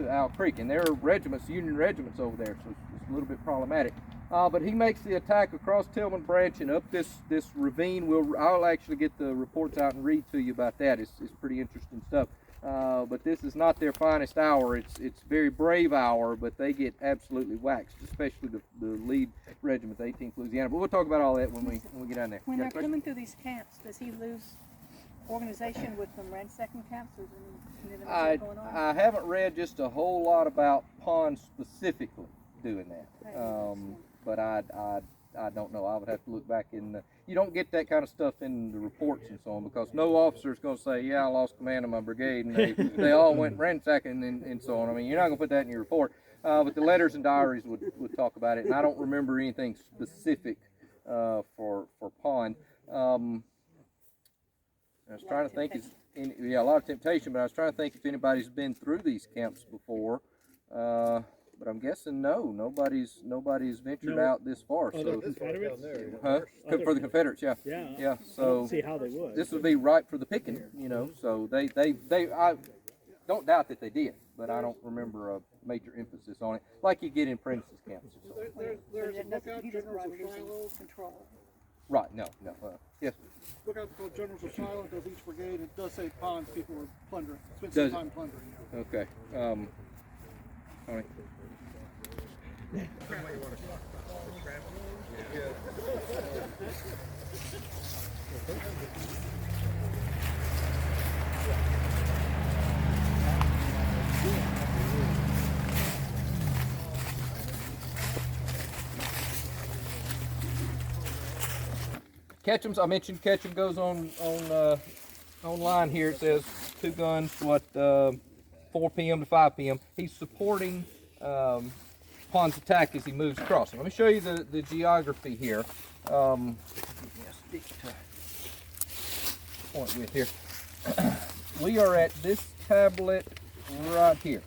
Owl Creek, and there are regiments, Union regiments over there, so it's a little bit problematic. But he makes the attack across Tilghman Branch and up this ravine. I'll actually get the reports out and read to you about that. It's pretty interesting stuff. But this is not their finest hour. It's very brave hour, but they get absolutely waxed, especially the lead regiment, the 18th Louisiana. But we'll talk about all that when we get down there. When they're coming through these camps, does he lose organization with them ransacking camps? Or is there any going on? I haven't read just a whole lot about Pond specifically doing that. But I don't know. I would have to look back in you don't get that kind of stuff in the reports and so on, because no officer is going to say, yeah, I lost command of my brigade and they all went ransacking and so on. I mean, you're not going to put that in your report. But the letters and diaries would talk about it, and I don't remember anything specific for Pond. I was trying to think, a lot of temptation, but I was trying to think if anybody's been through these camps before. But I'm guessing nobody's ventured out this far. So, Confederates? For the Confederates, yeah. Yeah. So I don't see how they would. this would be ripe for the picking, you know. So I don't doubt that they did, but I don't remember a major emphasis on it, like you get in apprentices camps. There's a lookout generals of Shiloh control. Right. No. Yes. Look out for generals of Shiloh, does each brigade. It does say Ponds people were plundering. Spent some time plundering. Okay. Tony. Ketchum's, I mentioned Ketchum goes online here. It says 2 guns, 4 p.m. to 5 p.m. He's supporting Pond's attack as he moves across. Let me show you the geography here. Point with here. We are at this tablet right here.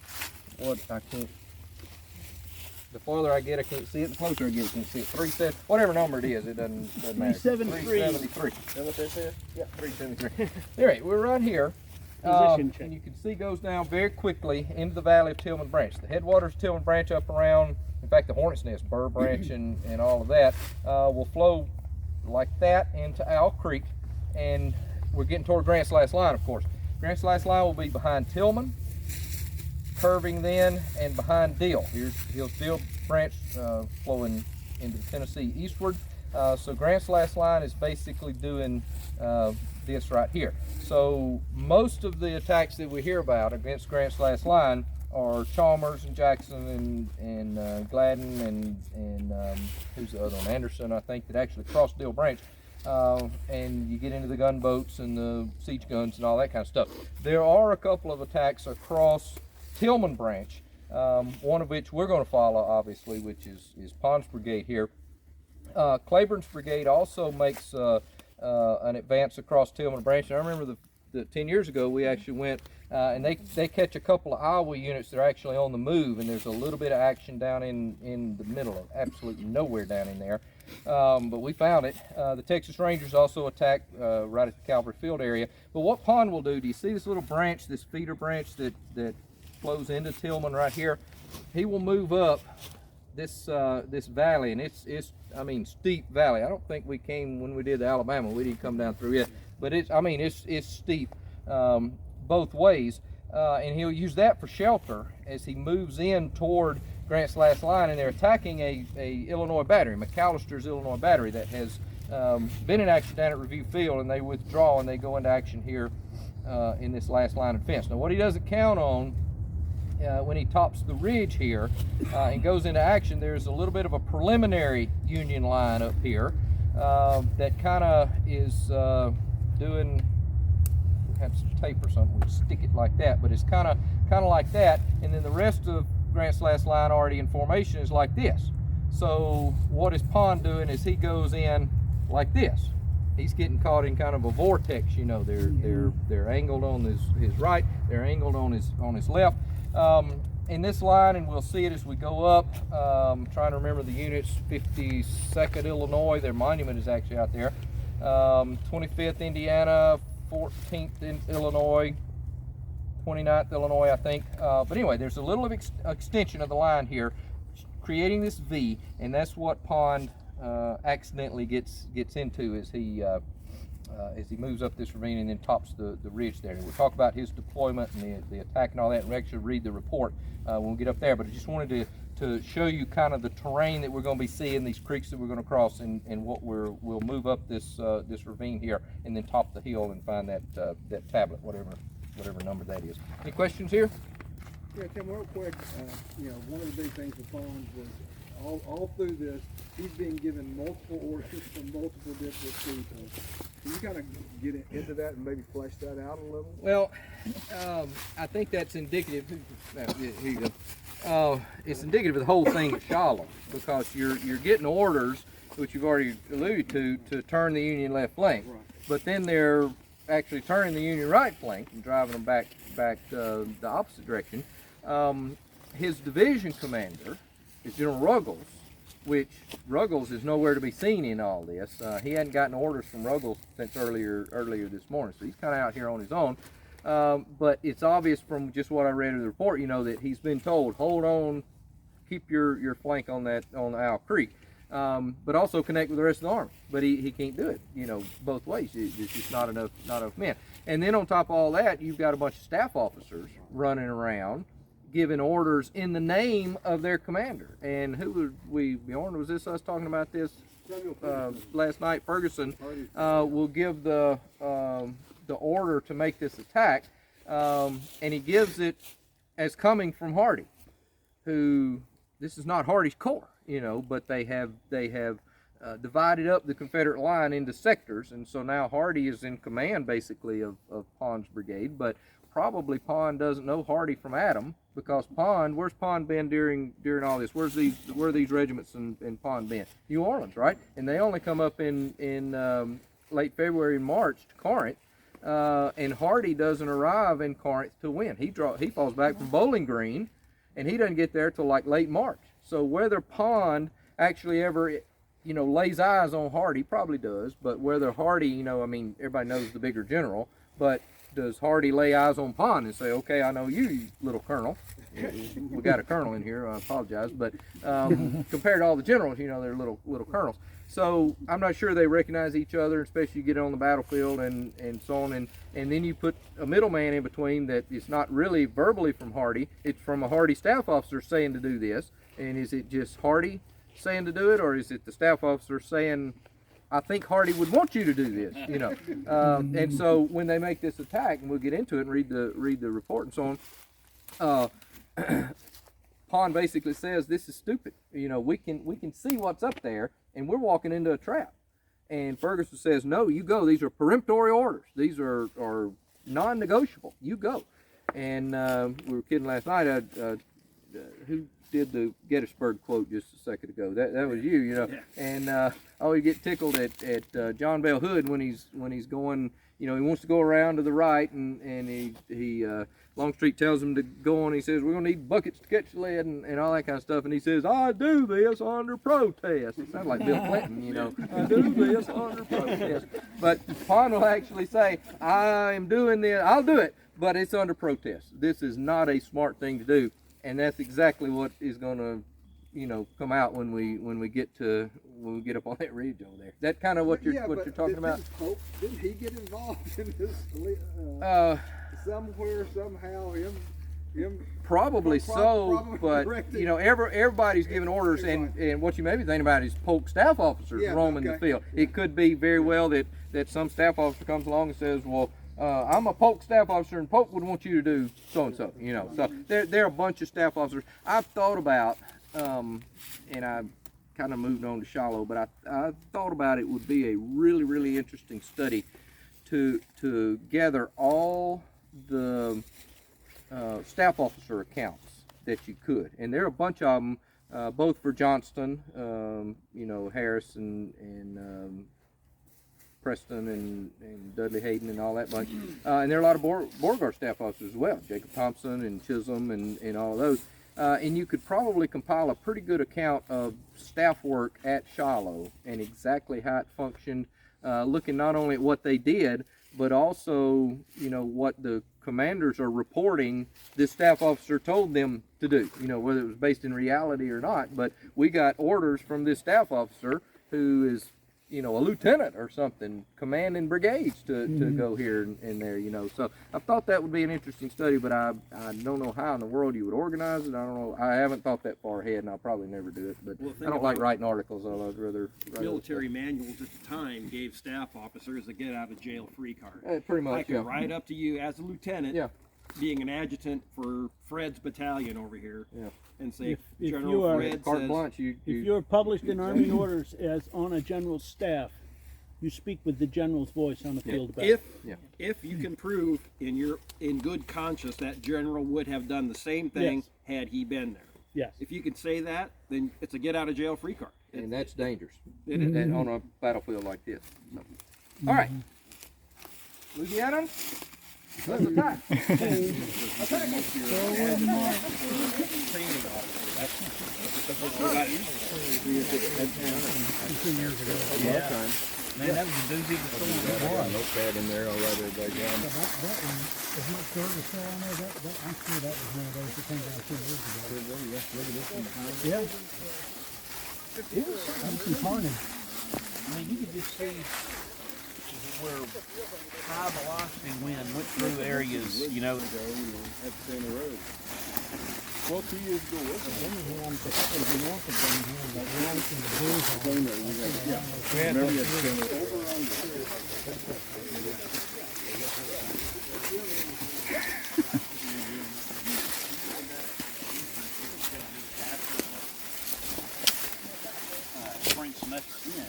The farther I get, I can't see it. The closer I get, I can't see it. 370, whatever number it is, it doesn't matter. 373. Is that what this is? Yeah, 373. All right, we're right here. And you can see goes down very quickly into the valley of Tillman Branch. The headwaters of Tillman Branch up around, in fact, the Hornet's Nest, Burr Branch, and all of that will flow like that into Owl Creek, and we're getting toward Grant's last line, of course. Grant's last line will be behind Tillman, curving then, and behind Deal. Here's Deal Branch flowing into Tennessee eastward. So Grant's last line is basically doing this right here. So most of the attacks that we hear about against Grant's last line are Chalmers and Jackson and Gladden and who's the other one? Anderson, I think, that actually crossed Deal Branch. And you get into the gunboats and the siege guns and all that kind of stuff. There are a couple of attacks across Tillman Branch, one of which we're going to follow, obviously, which is Pond's brigade here. Claiborne's brigade also makes an advance across Tillman Branch. And I remember the 10 years ago we actually went and they catch a couple of Iowa units that are actually on the move, and there's a little bit of action down in the middle of absolutely nowhere down in there. But we found it. The Texas Rangers also attacked right at the Calvary Field area. But what Pond will do you see this little branch, this feeder branch that flows into Tillman right here? He will move up this valley, and it's I mean, steep valley. I don't think we came when we did the Alabama. We didn't come down through it, but it's steep both ways, and he'll use that for shelter as he moves in toward Grant's last line. And they're attacking a Illinois battery, McAllister's Illinois battery, that has been in action down at Review Field, and they withdraw and they go into action here in this last line of defense. Now, what he doesn't count on when he tops the ridge here and goes into action, there's a little bit of a preliminary Union line up here that kind of is doing, we have some tape or something, we'll stick it like that, but it's kind of like that, and then the rest of Grant's last line already in formation is like this. So what is Pond doing is he goes in like this. He's getting caught in kind of a vortex, you know. They're angled on his right, they're angled on his left. In this line, and we'll see it as we go up, trying to remember the units, 52nd Illinois, their monument is actually out there. 25th Indiana, 14th in Illinois, 29th Illinois, I think. But anyway, there's a little extension of the line here, creating this V, and that's what Pond accidentally gets into as he moves up this ravine and then tops the ridge there. And we'll talk about his deployment and the attack and all that, and we actually read the report when we get up there. But I just wanted to show you kind of the terrain that we're going to be seeing, these creeks that we're going to cross, and what we'll move up this ravine here and then top the hill and find that tablet, whatever number that is. Any questions here? Yeah, Tim, real quick, you know, one of the big things with Pond was all through this, he's being given multiple orders from multiple different people. Can you kind of get into that and maybe flesh that out a little? Well, I think that's indicative. Here you go. It's indicative of the whole thing at Shiloh, because you're getting orders, which you've already alluded to turn the Union left flank, right. But then they're actually turning the Union right flank and driving them back the opposite direction. His division commander is General Ruggles, which Ruggles is nowhere to be seen in all this. He hadn't gotten orders from Ruggles since earlier this morning, so he's kind of out here on his own. But it's obvious from just what I read in the report, you know, that he's been told, hold on, keep your flank on Owl Creek, but also connect with the rest of the army. But he can't do it, you know, both ways. There's just not enough men. And then on top of all that, you've got a bunch of staff officers running around giving orders in the name of their commander. And who would Bjorn, was this us talking about this last night? Ferguson will give the order to make this attack, and he gives it as coming from Hardee, who, this is not Hardee's corps, you know, but they have divided up the Confederate line into sectors, and so now Hardee is in command basically of Pond's brigade, but probably Pond doesn't know Hardee from Adam, because Pond, where's Pond been during all this? Where are these regiments in Pond been? New Orleans, right? And they only come up in late February and March to Corinth, and Hardee doesn't arrive in Corinth till when? He falls back from Bowling Green, and he doesn't get there till like late March. So whether Pond actually ever, you know, lays eyes on Hardee, probably does, but whether Hardee, you know, I mean, everybody knows the bigger general, but does Hardee lay eyes on Pond and say, okay, I know you little colonel. We got a colonel in here, I apologize, but compared to all the generals, you know, they're little colonels. So I'm not sure they recognize each other, especially you get on the battlefield and so on, and then you put a middleman in between that is not really verbally from Hardee, it's from a Hardee staff officer saying to do this. And is it just Hardee saying to do it, or is it the staff officer saying, I think Hardee would want you to do this, you know? And so when they make this attack, and we'll get into it and read the report and so on, Pond basically says, this is stupid. You know, we can see what's up there, and we're walking into a trap. And Ferguson says, no, you go. These are peremptory orders. These are non-negotiable. You go. And we were kidding last night. Who did the Gettysburg quote just a second ago? That was you, you know. Yeah. And I always get tickled at John Bell Hood when he's going, you know, he wants to go around to the right, and he Longstreet tells him to go on. He says, we're gonna need buckets to catch lead and all that kind of stuff. And he says, I do this under protest. It sounds like Bill Clinton, you know. I do this under protest. But Pond will actually say, I am doing this, I'll do it, but it's under protest. This is not a smart thing to do. And that's exactly what is going to, you know, come out when we get up on that ridge over there. That kind of what you're talking about. Pope, didn't he get involved in this somewhere, somehow? Him probably so, but you know, everybody's giving orders, and what you may be thinking about is Polk staff officers roaming the field. It could be very well that some staff officer comes along and says, well, I'm a polk staff officer, and polk would want you to do so and so, you know. So there are a bunch of staff officers. I've thought about, and I kind of moved on to Shiloh, but I thought about it would be a really interesting study to gather all the staff officer accounts that you could, and there are a bunch of them, both for Johnston, you know, Harris and Preston and Dudley Hayden and all that bunch, and there are a lot of Beauregard staff officers as well, Jacob Thompson and Chisholm and all of those, and you could probably compile a pretty good account of staff work at Shiloh and exactly how it functioned, looking not only at what they did, but also, you know, what the commanders are reporting this staff officer told them to do, you know, whether it was based in reality or not. But we got orders from this staff officer who is, you know, a lieutenant or something, commanding brigades to go here and there, you know. So I thought that would be an interesting study, but I don't know how in the world you would organize it. I don't know. I haven't thought that far ahead, and I'll probably never do it. But I don't like writing articles. I'd rather write military manuals at the time gave staff officers a get out of jail free card. Pretty much, I could write up to you as a lieutenant, being an adjutant for Fred's battalion over here, and say, if General you are, Fred says, if you're published in Army orders as on a general's staff, you speak with the general's voice on the field of battle. if you can prove in good conscience that general would have done the same thing had he been there. Yes. If you can say that, then it's a get out of jail free card. And that's dangerous. It is. And on a battlefield like this. So. All right. Louisiana. That's the time. Man, that was a doozy before. A notepad in there, I'll write everybody down. That one, as much dirt was still on there, I'm sure that was one of those that came down 2 years ago. Yeah. It was some carnage. I mean, you could just see where high velocity wind went through areas, you know. Well, 2 years ago, wasn't it? Spring semester in.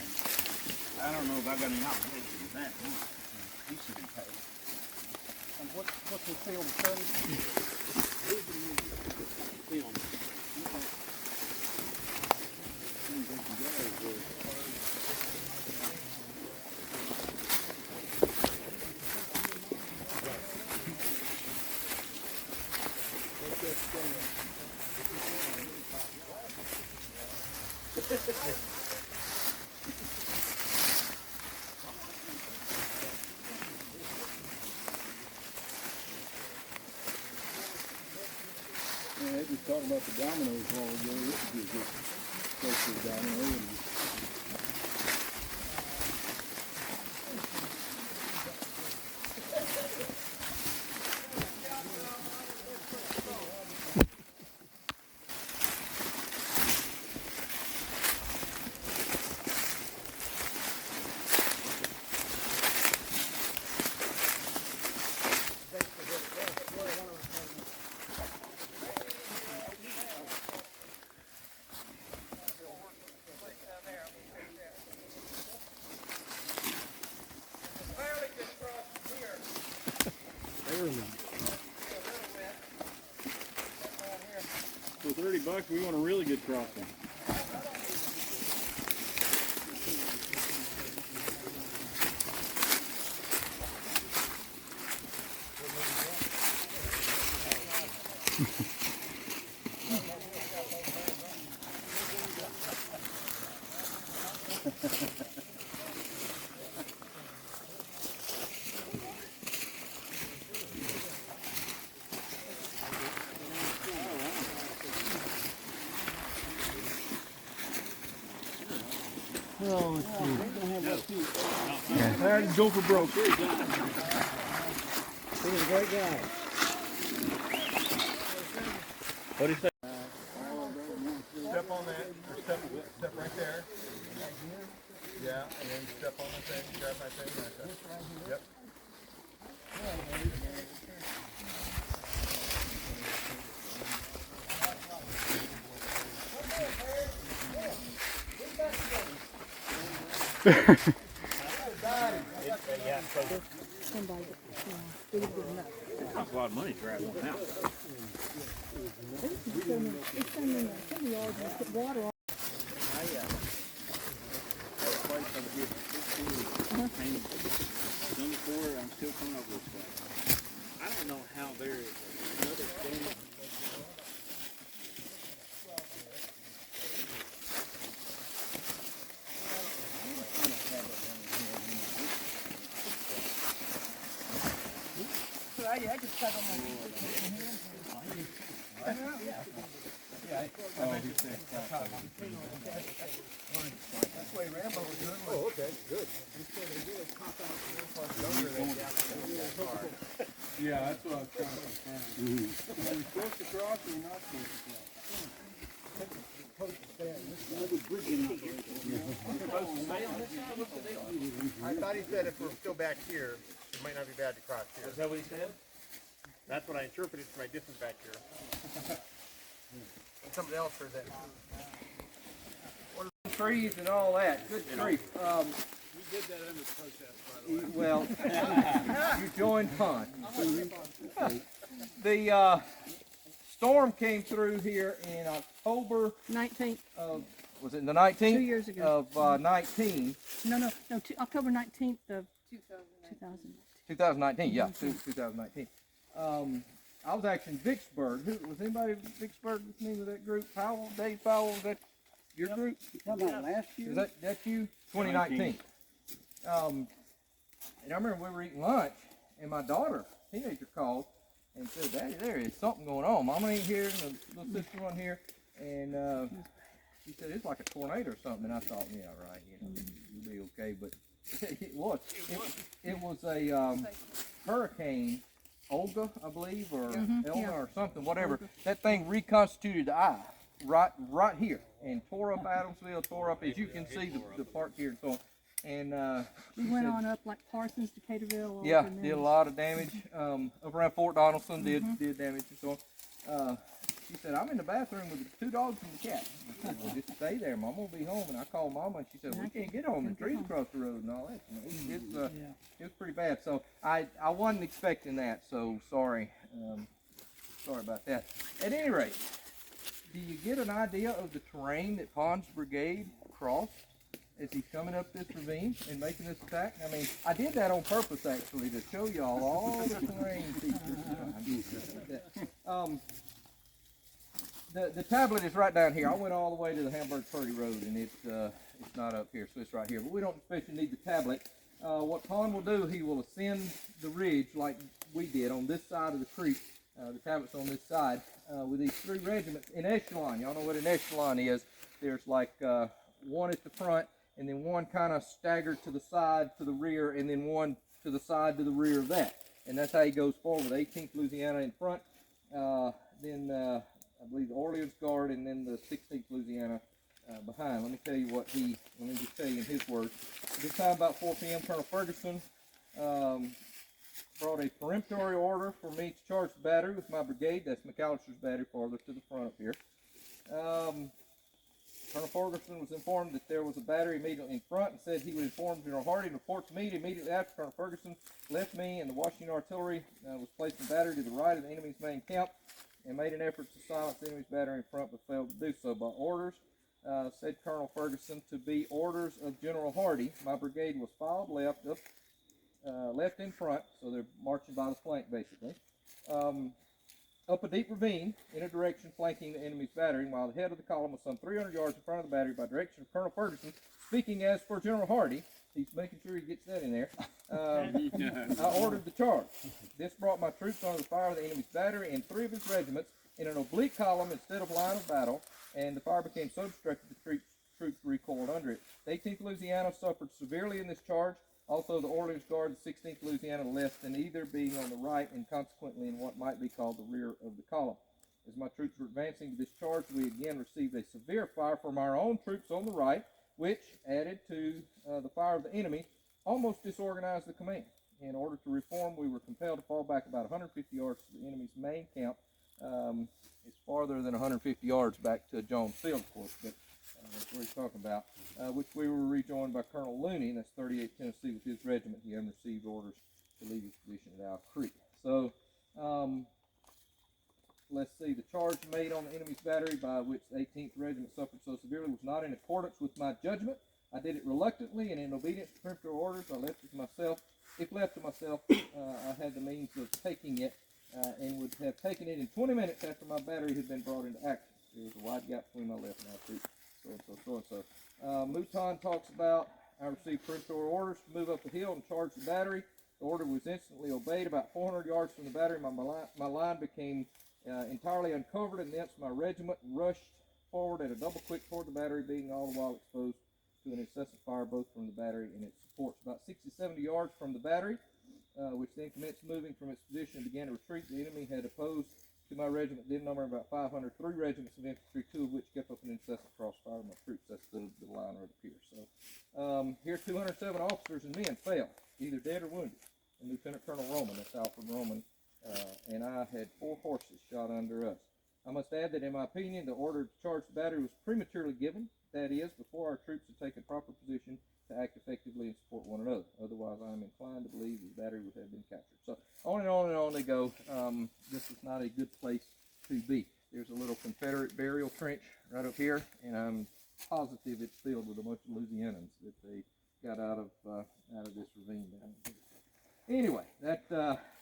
I don't know if I got any obligation with that. He should be paid. And what's the field of study? They was talking about the dominoes a while ago. This would be a good place for a domino. For $30, we want a really good crossing. Oh, let's see. I had to go for broke. He was a great guy. What do you say? Step on that, or step right there. Yeah, and then step on the thing, grab my thing like that. Yep. Costs a lot of money to drive one out. Done before, I'm still coming over this way. I don't know how there is another standing. I just cut on my hands. Oh, okay, good. Yeah, that's what I was trying to confirm. Are we supposed to cross or are we not supposed to cross? I thought he said if we're still back here, it might not be bad to cross here. Is that what he said? That's what I interpreted from my distance back here. And somebody else heard that. Trees and all that. Good grief. We did that under protest, by the way. Well, you joined Pond. The storm came through here in October 19th. of, was it the 19th? 2 years ago. Of 19. No, October 19th of 2000. 2019, yeah, 2019. I was actually in Vicksburg. Was anybody in Vicksburg with me with that group? Powell, Dave Powell, was that your group? Talking about last year? Is that you? 2019. And I remember we were eating lunch, and my daughter, teenager, called and said, "Daddy, there is something going on. Mama ain't here, and the little sister wasn't here." And she said, "It's like a tornado or something." And I thought, yeah, right, you'll be okay. But it was. It was a hurricane, Olga, I believe, or Elna or something, whatever. That thing reconstituted the eye right here and tore up Adamsville, tore up, as you can see, the park here and so on. And we went on up like Parsons, Decaturville. Yeah, did a lot of damage. Up around Fort Donaldson, did damage and so on. She said, "I'm in the bathroom with the 2 dogs and the cat." I said, "Well, just stay there, Mama will be home." And I called Mama, and she said, "We can't get home. The trees across the road and all that." It was pretty bad. So I wasn't expecting that. So sorry, sorry about that. At any rate, do you get an idea of the terrain that Pond's brigade crossed as he's coming up this ravine and making this attack? I mean, I did that on purpose actually to show y'all all the terrain features. The tablet is right down here. I went all the way to the Hamburg-Purdy Road, and it's not up here, so it's right here. But we don't especially need the tablet. What Pond will do, he will ascend the ridge like we did on this side of the creek. The tablet's on this side with these 3 regiments in echelon. Y'all know what an echelon is. There's like one at the front, and then one kind of staggered to the side, to the rear, and then one to the side, to the rear of that. And that's how he goes forward. 18th Louisiana in front, then I believe the Orleans Guard, and then the 16th Louisiana behind. Let me just tell you in his words. At this time, about 4 p.m., Colonel Ferguson brought a peremptory order for me to charge the battery with my brigade. That's McAllister's battery farther to the front up here. Colonel Ferguson was informed that there was a battery immediately in front and said he would inform General Hardie and report to me. Immediately after Colonel Ferguson left me, and the Washington artillery was placed in battery to the right of the enemy's main camp and made an effort to silence the enemy's battery in front, but failed to do so. By orders, said Colonel Ferguson, to be orders of General Hardie, my brigade was filed left in front, so they're marching by the flank basically, up a deep ravine in a direction flanking the enemy's battery, while the head of the column was some 300 yards in front of the battery by direction of Colonel Ferguson, speaking as for General Hardie. He's making sure he gets that in there. I ordered the charge. This brought my troops under the fire of the enemy's battery and 3 of his regiments in an oblique column instead of line of battle, and the fire became so obstructed the troops recoiled under it. The 18th Louisiana suffered severely in this charge. Also, the Orleans Guard, the 16th Louisiana left, and either being on the right and consequently in what might be called the rear of the column. As my troops were advancing to this charge, we again received a severe fire from our own troops on the right, which, added to the fire of the enemy, almost disorganized the command. In order to reform, we were compelled to fall back about 150 yards to the enemy's main camp. It's farther than 150 yards back to Jones Field, of course, but that's what he's talking about, which we were rejoined by Colonel Looney, and that's 38th Tennessee with his regiment. He hadn't received orders to leave his position at Owl Creek. So, let's see, the charge made on the enemy's battery by which the 18th Regiment suffered so severely was not in accordance with my judgment. I did it reluctantly and in obedience to peremptory orders. I left it to myself. If left to myself, I had the means of taking it and would have taken it in 20 minutes after my battery had been brought into action. There was a wide gap between my left and my right, so. Mouton talks about, I received peremptory orders to move up the hill and charge the battery. The order was instantly obeyed. About 400 yards from the battery, my line became entirely uncovered, and thence my regiment rushed forward at a double quick toward the battery, being all the while exposed to an incessant fire both from the battery and its supports. About 60-70 yards from the battery, which then commenced moving from its position and began to retreat, the enemy had opposed to my regiment, then numbering about 500, 3 regiments of infantry, 2 of which kept up an incessant crossfire of my troops. That's the line right up here. So here 207 officers and men fell, either dead or wounded. And Lieutenant Colonel Roman, that's Alfred Roman, and I had 4 horses shot under us. I must add that in my opinion, the order to charge the battery was prematurely given, that is, before our troops had taken proper position to act effectively and support one another. Otherwise, I am inclined to believe the battery would have been captured. So on and on and on they go. This is not a good place to be. There's a little Confederate burial trench right up here, and I'm positive it's filled with a bunch of Louisianans that they got out of this ravine down here. Anyway, that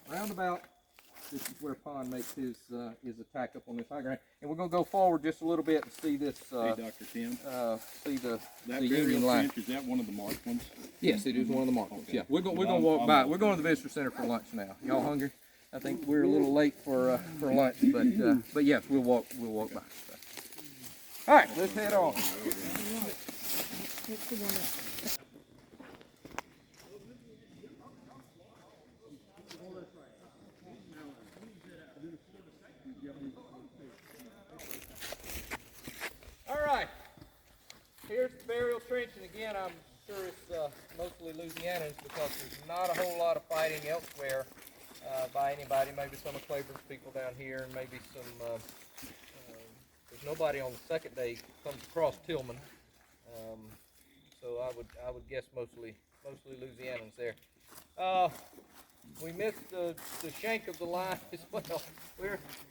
roundabout, this is where Pond makes his attack up on this high ground. And we're going to go forward just a little bit and see this. Hey, Dr. Tim. See the That Union line. Trench, is that one of the marked ones? Yes, it is one of the marked ones. Yeah, we're going to walk by. We're going to the visitor center for lunch now. Y'all hungry? I think we're a little late for lunch, but yes, we'll walk by. So. All right, let's head on. Here's the burial trench, and again, I'm sure it's mostly Louisianans because there's not a whole lot of fighting elsewhere by anybody. Maybe some of Claiborne's people down here, and maybe some. There's nobody on the second day comes across Tilghman, so I would guess mostly Louisianans there. We missed the shank of the line as well.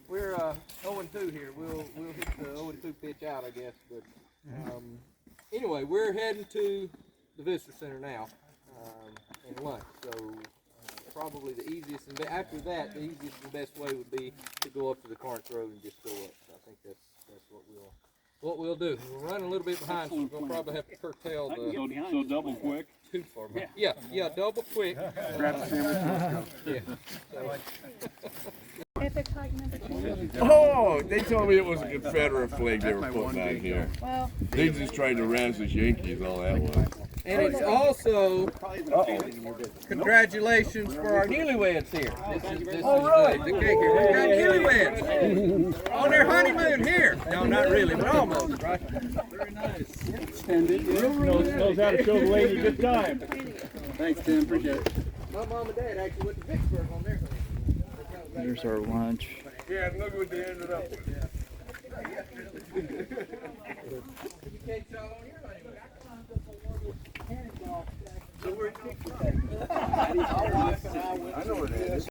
We're 0-2 here. We'll hit the 0-2 pitch out, I guess, but. Anyway, we're heading to the visitor center now and lunch. So probably the easiest and after that, the easiest and best way would be to go up to the Corinth Road and just go up. So I think that's what we'll do. We're running a little bit behind, so we'll probably have to curtail the. So double quick. Too far behind. Yeah, double quick. Grab the sandwich. Yeah. So. Epic hike number 2. Oh, they told me it was a Confederate flag they were putting out here. Well, They just tried to razz us Yankees, all that was. And it's also congratulations for our newlyweds here. This is the cake here. We've got newlyweds on their honeymoon here. No, not really, but almost, right? Very nice. And it knows how to show the lady a good time. Thanks, Tim. Appreciate it. My mom and dad actually went to Vicksburg on their honeymoon. There's our lunch. Yeah, look what they ended up with. You can't show on your honeymoon. so we're I know it is.